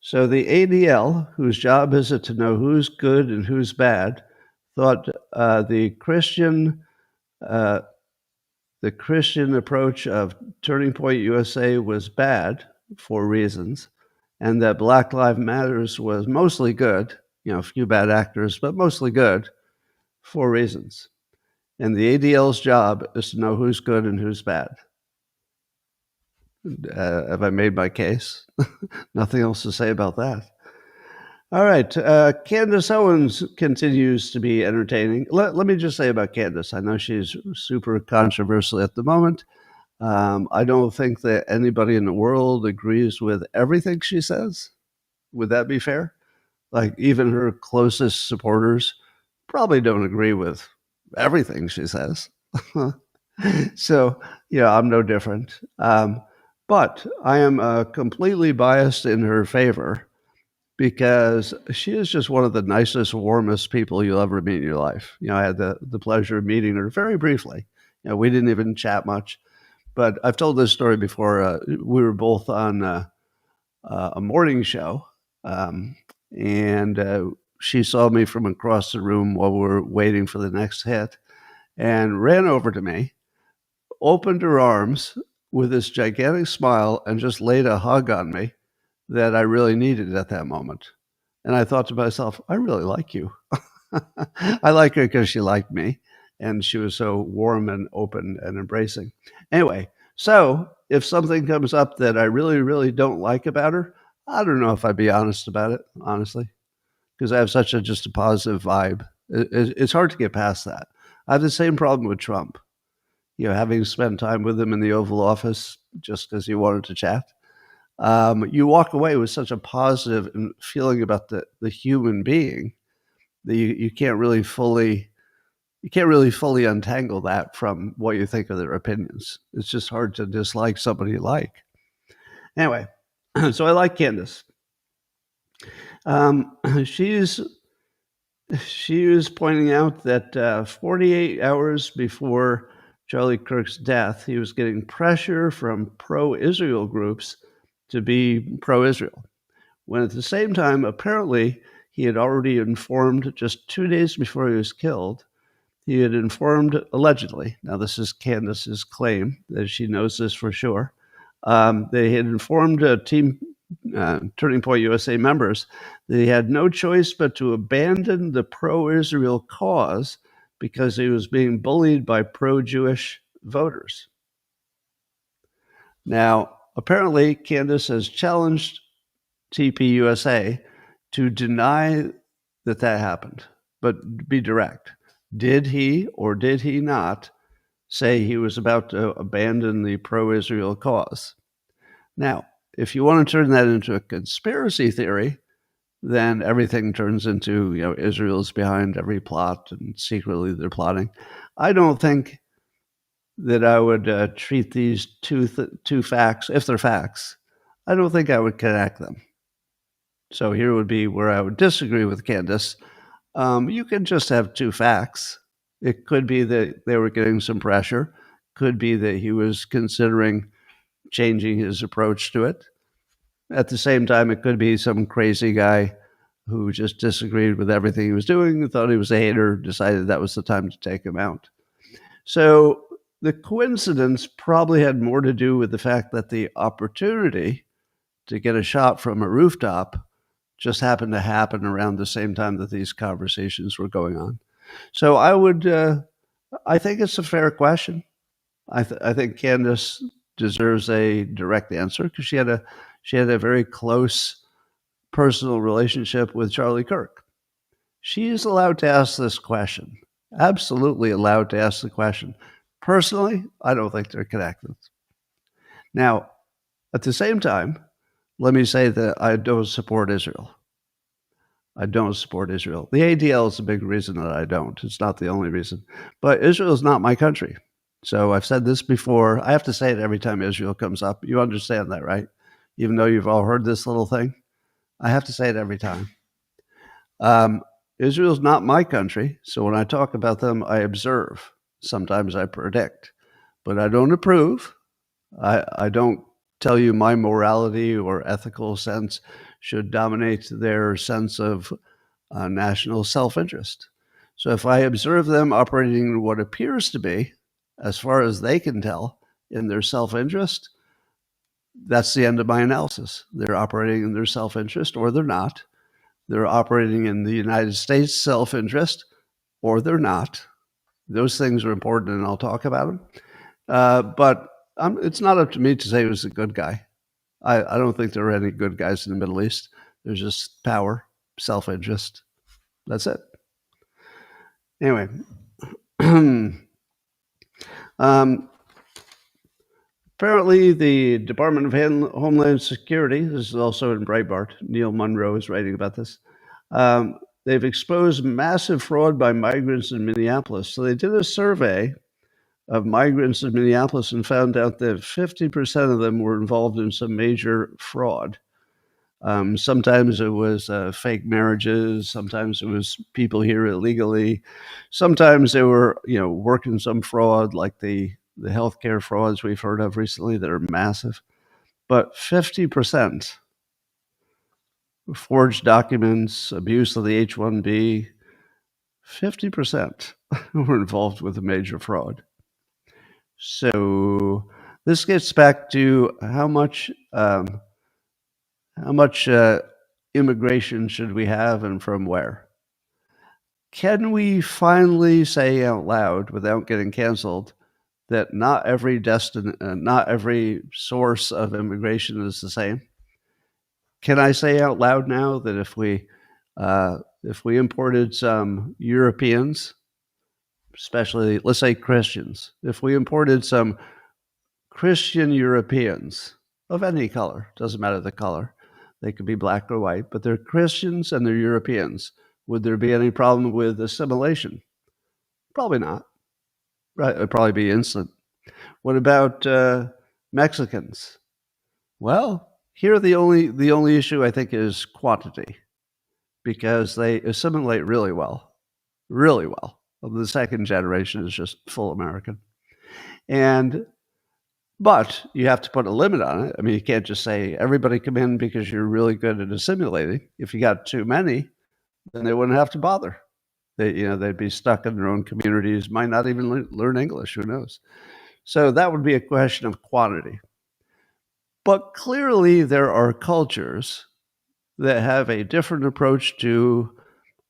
So the ADL, whose job is it to know who's good and who's bad, thought the Christian approach of Turning Point USA was bad for reasons, and that Black Lives Matters was mostly good, a few bad actors, but mostly good for reasons. And the ADL's job is to know who's good and who's bad. Have I made my case? Nothing else to say about that. All right. Candace Owens continues to be entertaining. Let me just say about Candace. I know she's super controversial at the moment. I don't think that anybody in the world agrees with everything she says. Would that be fair? Like, even her closest supporters probably don't agree with everything she says. So, I'm no different. But I am completely biased in her favor because she is just one of the nicest, warmest people you'll ever meet in your life. I had the pleasure of meeting her very briefly. We didn't even chat much, but I've told this story before. We were both on a morning show, and she saw me from across the room while we were waiting for the next hit and ran over to me, opened her arms with this gigantic smile, and just laid a hug on me that I really needed at that moment. And I thought to myself, I really like you. I like her because she liked me, and she was so warm and open and embracing. Anyway, so if something comes up that I really, really don't like about her, I don't know if I'd be honest about it, honestly, because I have such just a positive vibe. It's hard to get past that. I have the same problem with Trump. Having spent time with him in the Oval Office just because he wanted to chat, you walk away with such a positive feeling about the human being that you can't really fully untangle that from what you think of their opinions. It's just hard to dislike somebody you like. Anyway, so I like Candace. She's She was pointing out that 48 hours before Charlie Kirk's death, he was getting pressure from pro-Israel groups to be pro-Israel, when at the same time, apparently, he had already informed, just 2 days before he was killed, he had informed, allegedly, now this is Candace's claim that she knows this for sure, they had informed a team Turning Point USA members that he had no choice but to abandon the pro-Israel cause because he was being bullied by pro-Jewish voters. Now, apparently, Candace has challenged TPUSA to deny that happened, but be direct. Did he or did he not say he was about to abandon the pro-Israel cause? Now, if you want to turn that into a conspiracy theory, then everything turns into, Israel's behind every plot and secretly they're plotting. I don't think that I would treat these two facts, if they're facts, I don't think I would connect them. So here would be where I would disagree with Candace. You can just have two facts. It could be that they were getting some pressure, could be that he was considering changing his approach to it. At the same time, it could be some crazy guy who just disagreed with everything he was doing, thought he was a hater, decided that was the time to take him out. So the coincidence probably had more to do with the fact that the opportunity to get a shot from a rooftop just happened to happen around the same time that these conversations were going on. So I think it's a fair question. I think Candace deserves a direct answer because she had a very close personal relationship with Charlie Kirk. She is allowed to ask this question. Absolutely allowed to ask the question. Personally, I don't think they're connected. Now, at the same time, let me say that I don't support Israel. I don't support Israel. The ADL is a big reason that I don't. It's not the only reason. But Israel is not my country. So I've said this before. I have to say it every time Israel comes up. You understand that, right? Even though you've all heard this little thing, I have to say it every time. Israel's not my country. So when I talk about them, I observe. Sometimes I predict. But I don't approve. I don't tell you my morality or ethical sense should dominate their sense of national self-interest. So if I observe them operating in what appears to be, as far as they can tell, in their self-interest, that's the end of my analysis. They're operating in their self-interest or they're not. They're operating in the United States self-interest or they're not. Those things are important and I'll talk about them. But it's not up to me to say who's a good guy. I don't think there are any good guys in the Middle East. There's just power, self-interest. That's it. Anyway, apparently the Department of Homeland Security, this is also in Breitbart, Neil Munro is writing about this, they've exposed massive fraud by migrants in Minneapolis. So they did a survey of migrants in Minneapolis and found out that 50% of them were involved in some major fraud. Sometimes it was fake marriages. Sometimes it was people here illegally. Sometimes they were, working some fraud like the healthcare frauds we've heard of recently that are massive. But 50% forged documents, abuse of the H-1B, 50% were involved with a major fraud. So this gets back to how much immigration should we have and from where? Can we finally say out loud without getting canceled that not every source of immigration is the same? Can I say out loud now that if we imported some Europeans, especially let's say Christians, if we imported some Christian Europeans of any color, doesn't matter the color, they could be black or white, but they're Christians and they're Europeans. Would there be any problem with assimilation? Probably not. Right? It'd probably be instant. What about Mexicans? Well, here the only issue I think is quantity. because they assimilate really well, really well. The second generation is just full American. But you have to put a limit on it. I mean, you can't just say everybody come in because you're really good at assimilating. If you got too many, then they wouldn't have to bother. They'd be stuck in their own communities, might not even learn English, who knows? So that would be a question of quantity. But clearly there are cultures that have a different approach to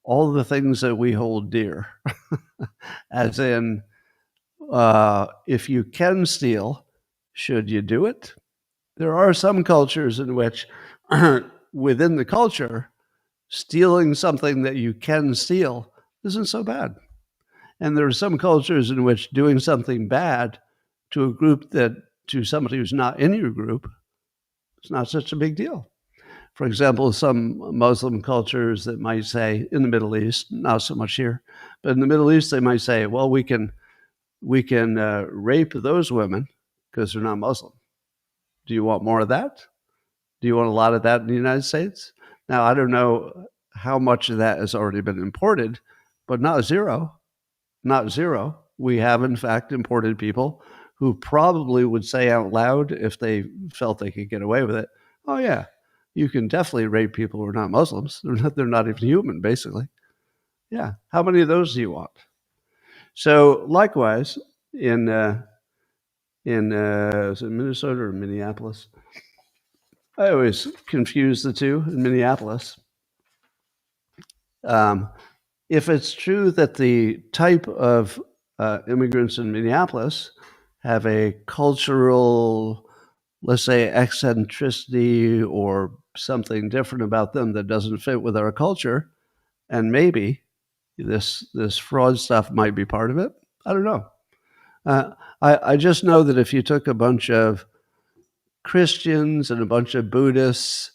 all the things that we hold dear. As in, if you can steal, should you do it? There are some cultures in which, within the culture, stealing something that you can steal isn't so bad. And there are some cultures in which doing something bad to a group to somebody who's not in your group, it's not such a big deal. For example, some Muslim cultures that might say, in the Middle East, not so much here, but in the Middle East, they might say, well, we can rape those women because they're not Muslim. Do you want more of that? Do you want a lot of that in the United States? Now, I don't know how much of that has already been imported, but not zero. Not zero. We have, in fact, imported people who probably would say out loud, if they felt they could get away with it, oh, yeah, you can definitely rape people who are not Muslims. They're not even human, basically. Yeah. How many of those do you want? So likewise, in is it Minnesota or Minneapolis? I always confuse the two in Minneapolis. If it's true that the type of immigrants in Minneapolis have a cultural, let's say, eccentricity or something different about them that doesn't fit with our culture, and maybe this fraud stuff might be part of it. I don't know. I just know that if you took a bunch of Christians and a bunch of Buddhists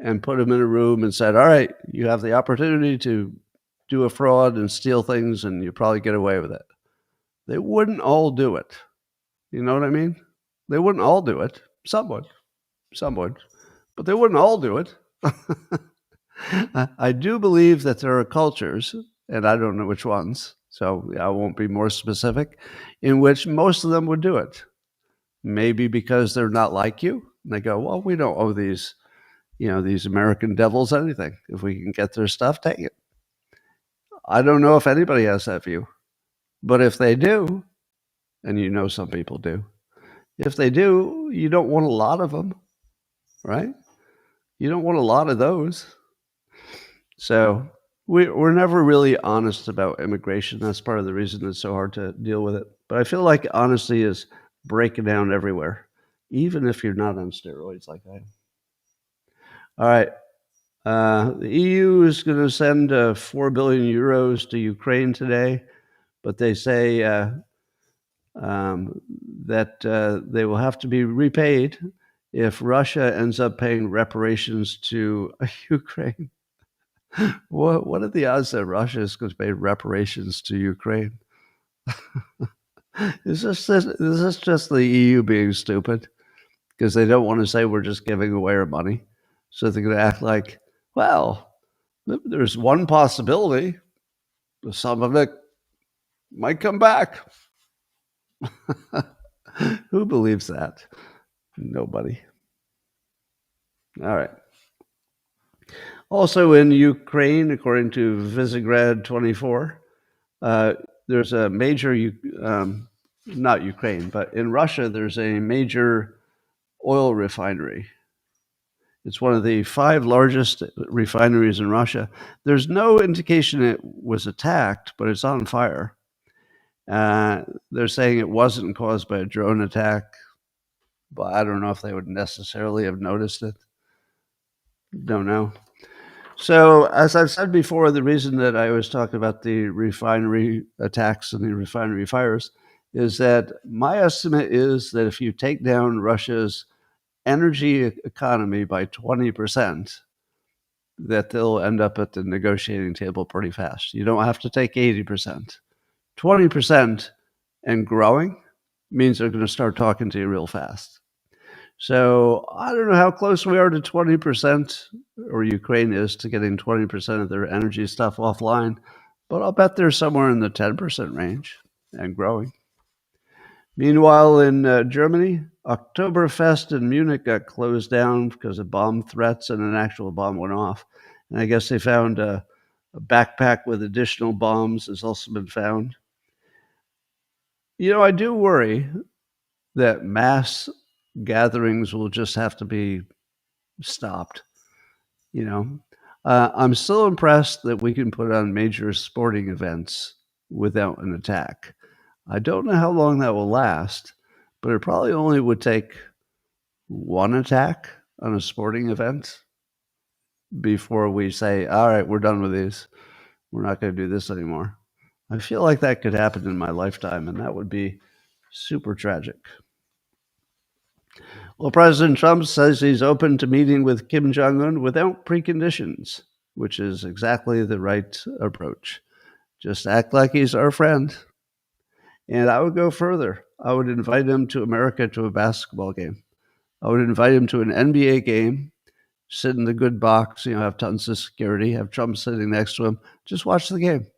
and put them in a room and said, all right, you have the opportunity to do a fraud and steal things and you probably get away with it, they wouldn't all do it. You know what I mean? They wouldn't all do it. Some would, but they wouldn't all do it. I do believe that there are cultures, and I don't know which ones, so I won't be more specific, in which most of them would do it. Maybe because they're not like you. And they go, well, we don't owe these American devils anything. If we can get their stuff, take it. I don't know if anybody has that view. But if they do, and some people do, if they do, you don't want a lot of them, right? You don't want a lot of those. So we're never really honest about immigration. That's part of the reason it's so hard to deal with it. But I feel like honesty is breaking down everywhere, even if you're not on steroids like I am. All right. The EU is going to send 4 billion euros to Ukraine today, but they say that they will have to be repaid if Russia ends up paying reparations to Ukraine. What are the odds that Russia is going to pay reparations to Ukraine? Is this just the EU being stupid? Because they don't want to say we're just giving away our money. So they're going to act like, well, there's one possibility. Some of it might come back. Who believes that? Nobody. All right. Also in Ukraine, according to Visegrad 24, there's a major, not Ukraine, but in Russia, there's a major oil refinery. It's one of the 5 largest refineries in Russia. There's no indication it was attacked, but it's on fire. They're saying it wasn't caused by a drone attack, but I don't know if they would necessarily have noticed it. Don't know. So, as I've said before, the reason that I always talk about the refinery attacks and the refinery fires is that my estimate is that if you take down Russia's energy economy by 20%, that they'll end up at the negotiating table pretty fast. You don't have to take 80%. 20% and growing means they're going to start talking to you real fast. So I don't know how close we are to 20%, or Ukraine is to getting 20% of their energy stuff offline, but I'll bet they're somewhere in the 10% range and growing. Meanwhile, in Germany, Oktoberfest in Munich got closed down because of bomb threats, and an actual bomb went off. And I guess they found a backpack with additional bombs has also been found. I do worry that mass gatherings will just have to be stopped. I'm still impressed that we can put on major sporting events without an attack. I don't know how long that will last, but it probably only would take one attack on a sporting event before we say, all right, we're done with these. We're not going to do this anymore. I feel like that could happen in my lifetime, and that would be super tragic. Well, President Trump says he's open to meeting with Kim Jong-Un without preconditions, which is exactly the right approach. Just act like he's our friend. And I would go further. I would invite him to America to a basketball game. I would invite him to an NBA game, sit in the good box, have tons of security, have Trump sitting next to him, just watch the game.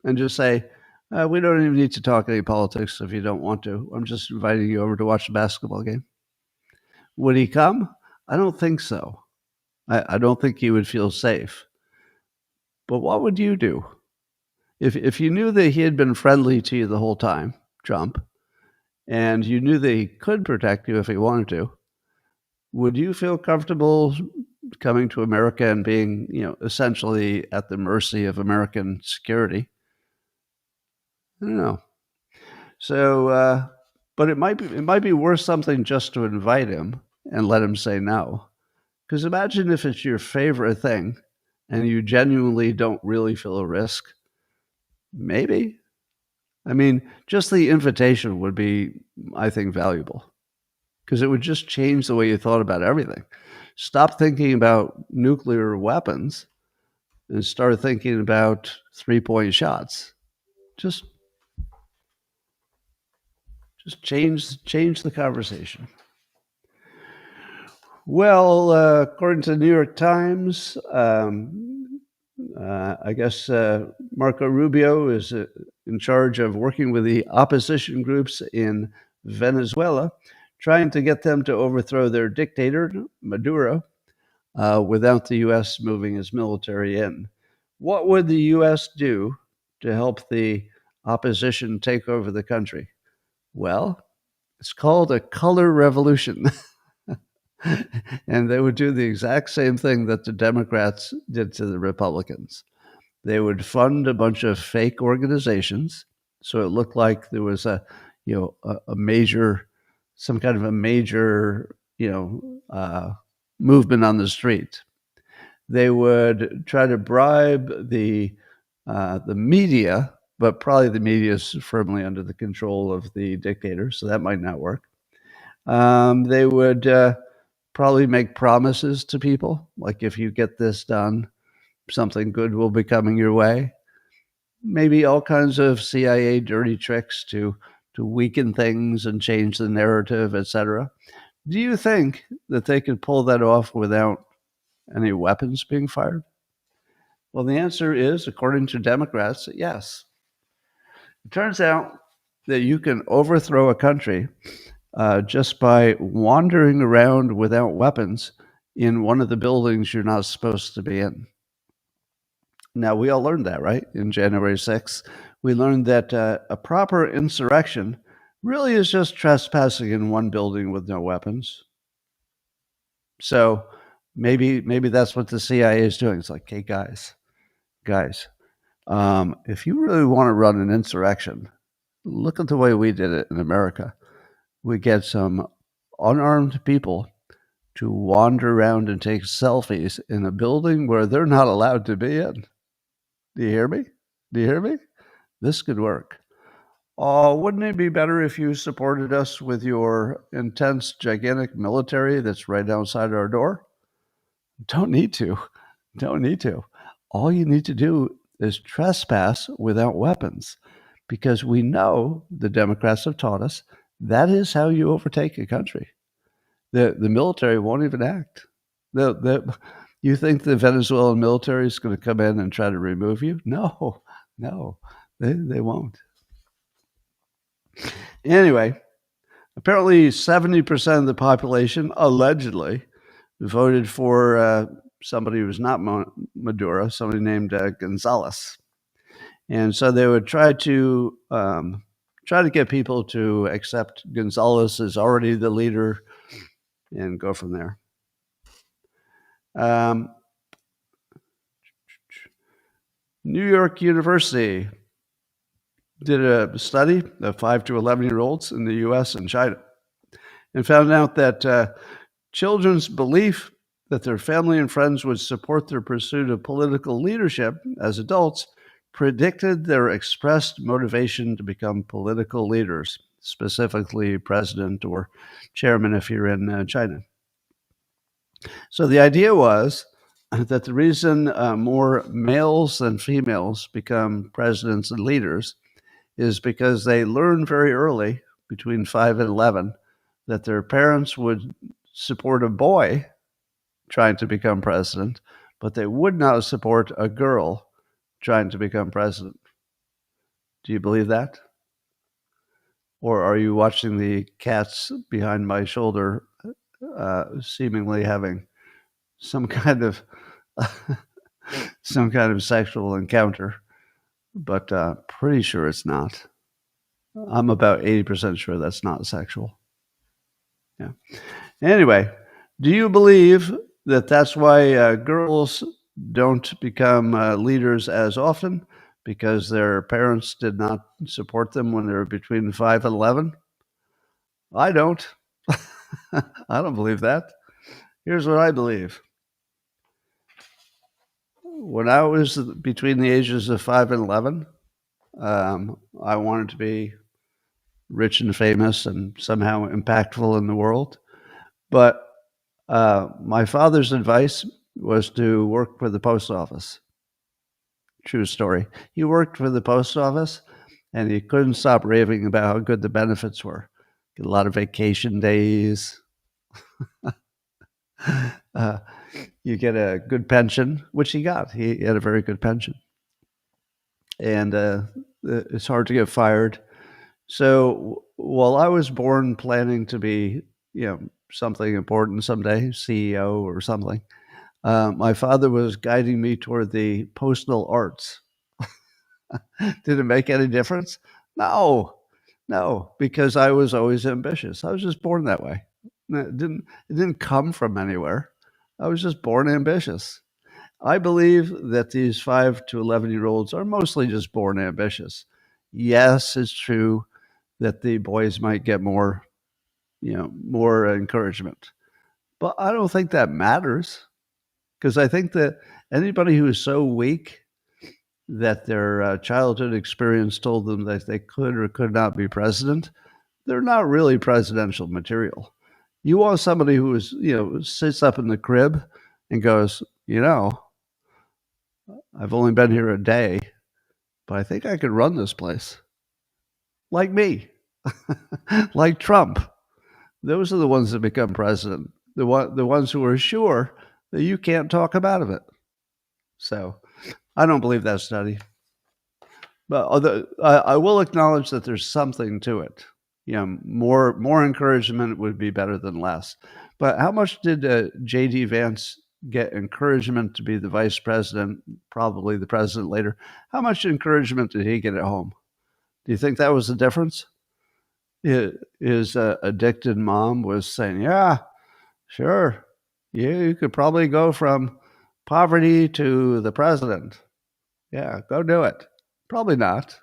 And just say, we don't even need to talk any politics if you don't want to. I'm just inviting you over to watch the basketball game. Would he come? I don't think so. I don't think he would feel safe. But what would you do? If you knew that he had been friendly to you the whole time, Trump, and you knew that he could protect you if he wanted to, would you feel comfortable coming to America and being, essentially at the mercy of American security? I don't know. So, but it might be worth something just to invite him and let him say no. Because imagine if it's your favorite thing and you genuinely don't really feel a risk. Maybe. I mean, just the invitation would be, I think, valuable because it would just change the way you thought about everything. Stop thinking about nuclear weapons and start thinking about 3-point shots. Just change the conversation. Well, according to the New York Times, I guess Marco Rubio is in charge of working with the opposition groups in Venezuela, trying to get them to overthrow their dictator, Maduro, without the U.S. moving its military in. What would the U.S. do to help the opposition take over the country? Well, it's called a color revolution. And they would do the exact same thing that the Democrats did to the Republicans. They would fund a bunch of fake organizations, so it looked like there was a major, some kind of a major, movement on the street. They would try to bribe the media, but probably the media is firmly under the control of the dictator, so that might not work. They would probably make promises to people, like if you get this done, something good will be coming your way. Maybe all kinds of CIA dirty tricks to weaken things and change the narrative, etc. Do you think that they could pull that off without any weapons being fired? Well, the answer is, according to Democrats, yes. It turns out that you can overthrow a country just by wandering around without weapons in one of the buildings you're not supposed to be in. Now, we all learned that, right? In January 6th, we learned that a proper insurrection really is just trespassing in one building with no weapons. So maybe that's what the CIA is doing. It's like, hey, guys, if you really want to run an insurrection, look at the way we did it in America. We get some unarmed people to wander around and take selfies in a building where they're not allowed to be in. Do you hear me? This could work. Wouldn't it be better if you supported us with your intense, gigantic military that's right outside our door? Don't need to. All you need to do is trespass without weapons, because we know, the Democrats have taught us, that is how you overtake a country. The military won't even act. You think the Venezuelan military is going to come in and try to remove you? No, they won't. Anyway, apparently 70% of the population, allegedly, voted for somebody who was not Maduro, somebody named Gonzalez. And so they would try to get people to accept Gonzalez as already the leader and go from there. New York University did a study of 5 to 11-year-olds in the US and China and found out that children's belief that their family and friends would support their pursuit of political leadership as adults predicted their expressed motivation to become political leaders, specifically president or chairman if you're in China. So the idea was that the reason more males than females become presidents and leaders is because they learn very early, between 5 and 11, that their parents would support a boy trying to become president, but they would not support a girl trying to become president. Do you believe that? Or are you watching the cats behind my shoulder seemingly having some kind of sexual encounter? But pretty sure it's not. I'm about 80% sure that's not sexual. Yeah. Anyway, do you believe that that's why girls don't become leaders as often? Because their parents did not support them when they were between 5 and 11? I don't. I don't believe that. Here's what I believe. When I was between the ages of 5 and 11, I wanted to be rich and famous and somehow impactful in the world. But my father's advice was to work for the post office. True story. He worked for the post office, and he couldn't stop raving about how good the benefits were. Get a lot of vacation days. You get a good pension, which he got. He had a very good pension. And it's hard to get fired. So while I was born planning to be, something important someday, CEO or something, my father was guiding me toward the postal arts. Did it make any difference? No, because I was always ambitious. I was just born that way. It didn't come from anywhere. I was just born ambitious. I believe that these 5 to 11-year-olds are mostly just born ambitious. Yes, it's true that the boys might get more encouragement. But I don't think that matters, because I think that anybody who is so weak that their childhood experience told them that they could or could not be president, they're not really presidential material. You want somebody who is, sits up in the crib and goes, I've only been here a day, but I think I could run this place. Like me, like Trump. Those are the ones that become president. The ones who are sure that you can't talk them out of it. So I don't believe that study. But I will acknowledge that there's something to it. More encouragement would be better than less. But how much did J.D. Vance get encouragement to be the vice president, probably the president later? How much encouragement did he get at home? Do you think that was the difference? His addicted mom was saying, yeah, sure, you could probably go from poverty to the president. Yeah, go do it. Probably not.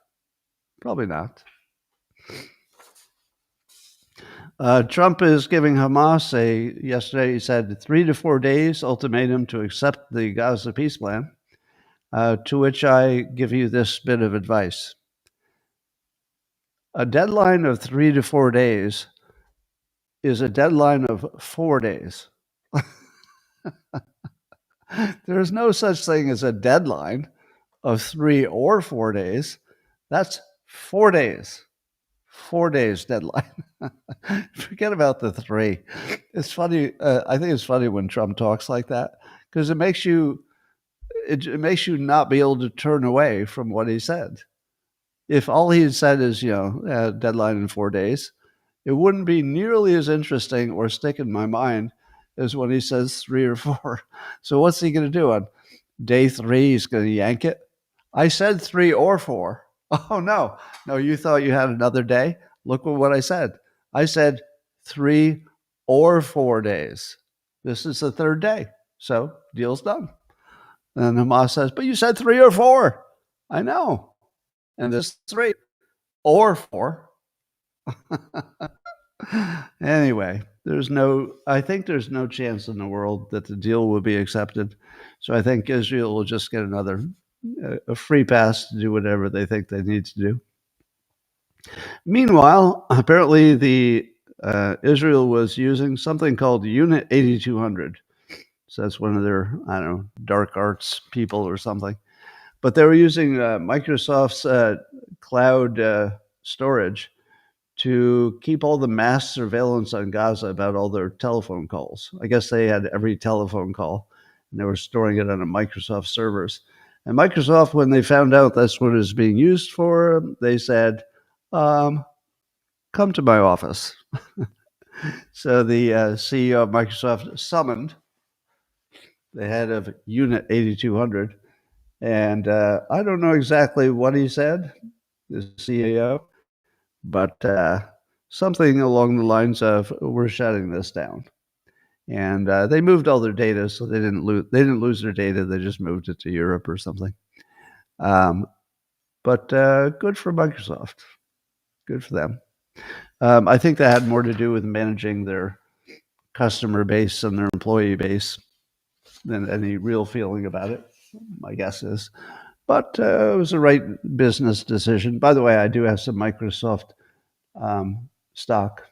Trump is giving Hamas yesterday he said 3 to 4 days ultimatum to accept the Gaza peace plan, to which I give you this bit of advice. A deadline of 3 to 4 days is a deadline of 4 days. There's no such thing as a deadline of 3 or 4 days. That's 4 days. 4 days deadline. Forget about the 3. It's funny. I think it's funny when Trump talks like that because it makes you not be able to turn away from what he said. If all he had said is, deadline in 4 days, it wouldn't be nearly as interesting or stick in my mind as when he says 3 or 4. So what's he going to do on day 3? He's going to yank it. I said 3 or 4. Oh, no. No, you thought you had another day? Look at what I said. I said 3 or 4 days. This is the 3rd day. So deal's done. And Hamas says, but you said 3 or 4. I know. And this 3 or 4. Anyway, I think there's no chance in the world that the deal will be accepted. So I think Israel will just get a free pass to do whatever they think they need to do. Meanwhile, apparently Israel was using something called Unit 8200. So that's one of their, I don't know, dark arts people or something. But they were using Microsoft's cloud storage to keep all the mass surveillance on Gaza about all their telephone calls. I guess they had every telephone call, and they were storing it on a Microsoft servers. And Microsoft, when they found out that's what it was being used for, they said, come to my office. So the CEO of Microsoft summoned the head of Unit 8200, and I don't know exactly what he said, the CEO, but something along the lines of, we're shutting this down. And they moved all their data, so they didn't lose their data. They just moved it to Europe or something. But good for Microsoft. Good for them. I think that had more to do with managing their customer base and their employee base than any real feeling about it, my guess is. But it was the right business decision. By the way, I do have some Microsoft stock.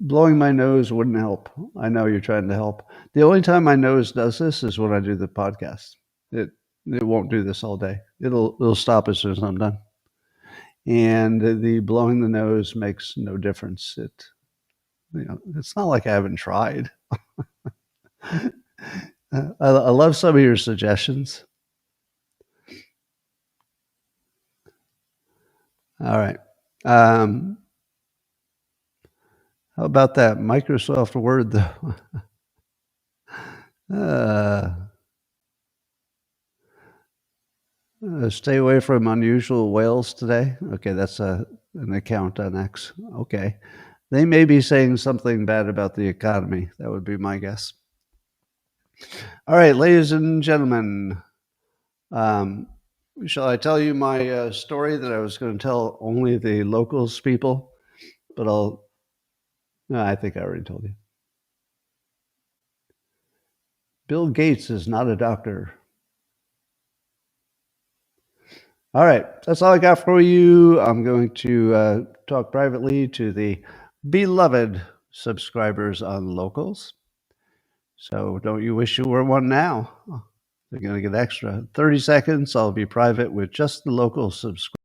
Blowing my nose wouldn't help. I know you're trying to help. The only time my nose does this is when I do the podcast. It won't do this all day. It'll stop as soon as I'm done. And the blowing the nose makes no difference. It's not like I haven't tried. I love some of your suggestions. All right. How about that Microsoft Word, though? Stay away from unusual whales today. Okay, that's an account on X. Okay. They may be saying something bad about the economy. That would be my guess. All right, ladies and gentlemen, shall I tell you my story that I was going to tell only the locals people? But no, I think I already told you. Bill Gates is not a doctor. All right, that's all I got for you. I'm going to talk privately to the beloved subscribers on locals. So don't you wish you were one now? They're going to get extra 30 seconds. I'll be private with just the local subscribers.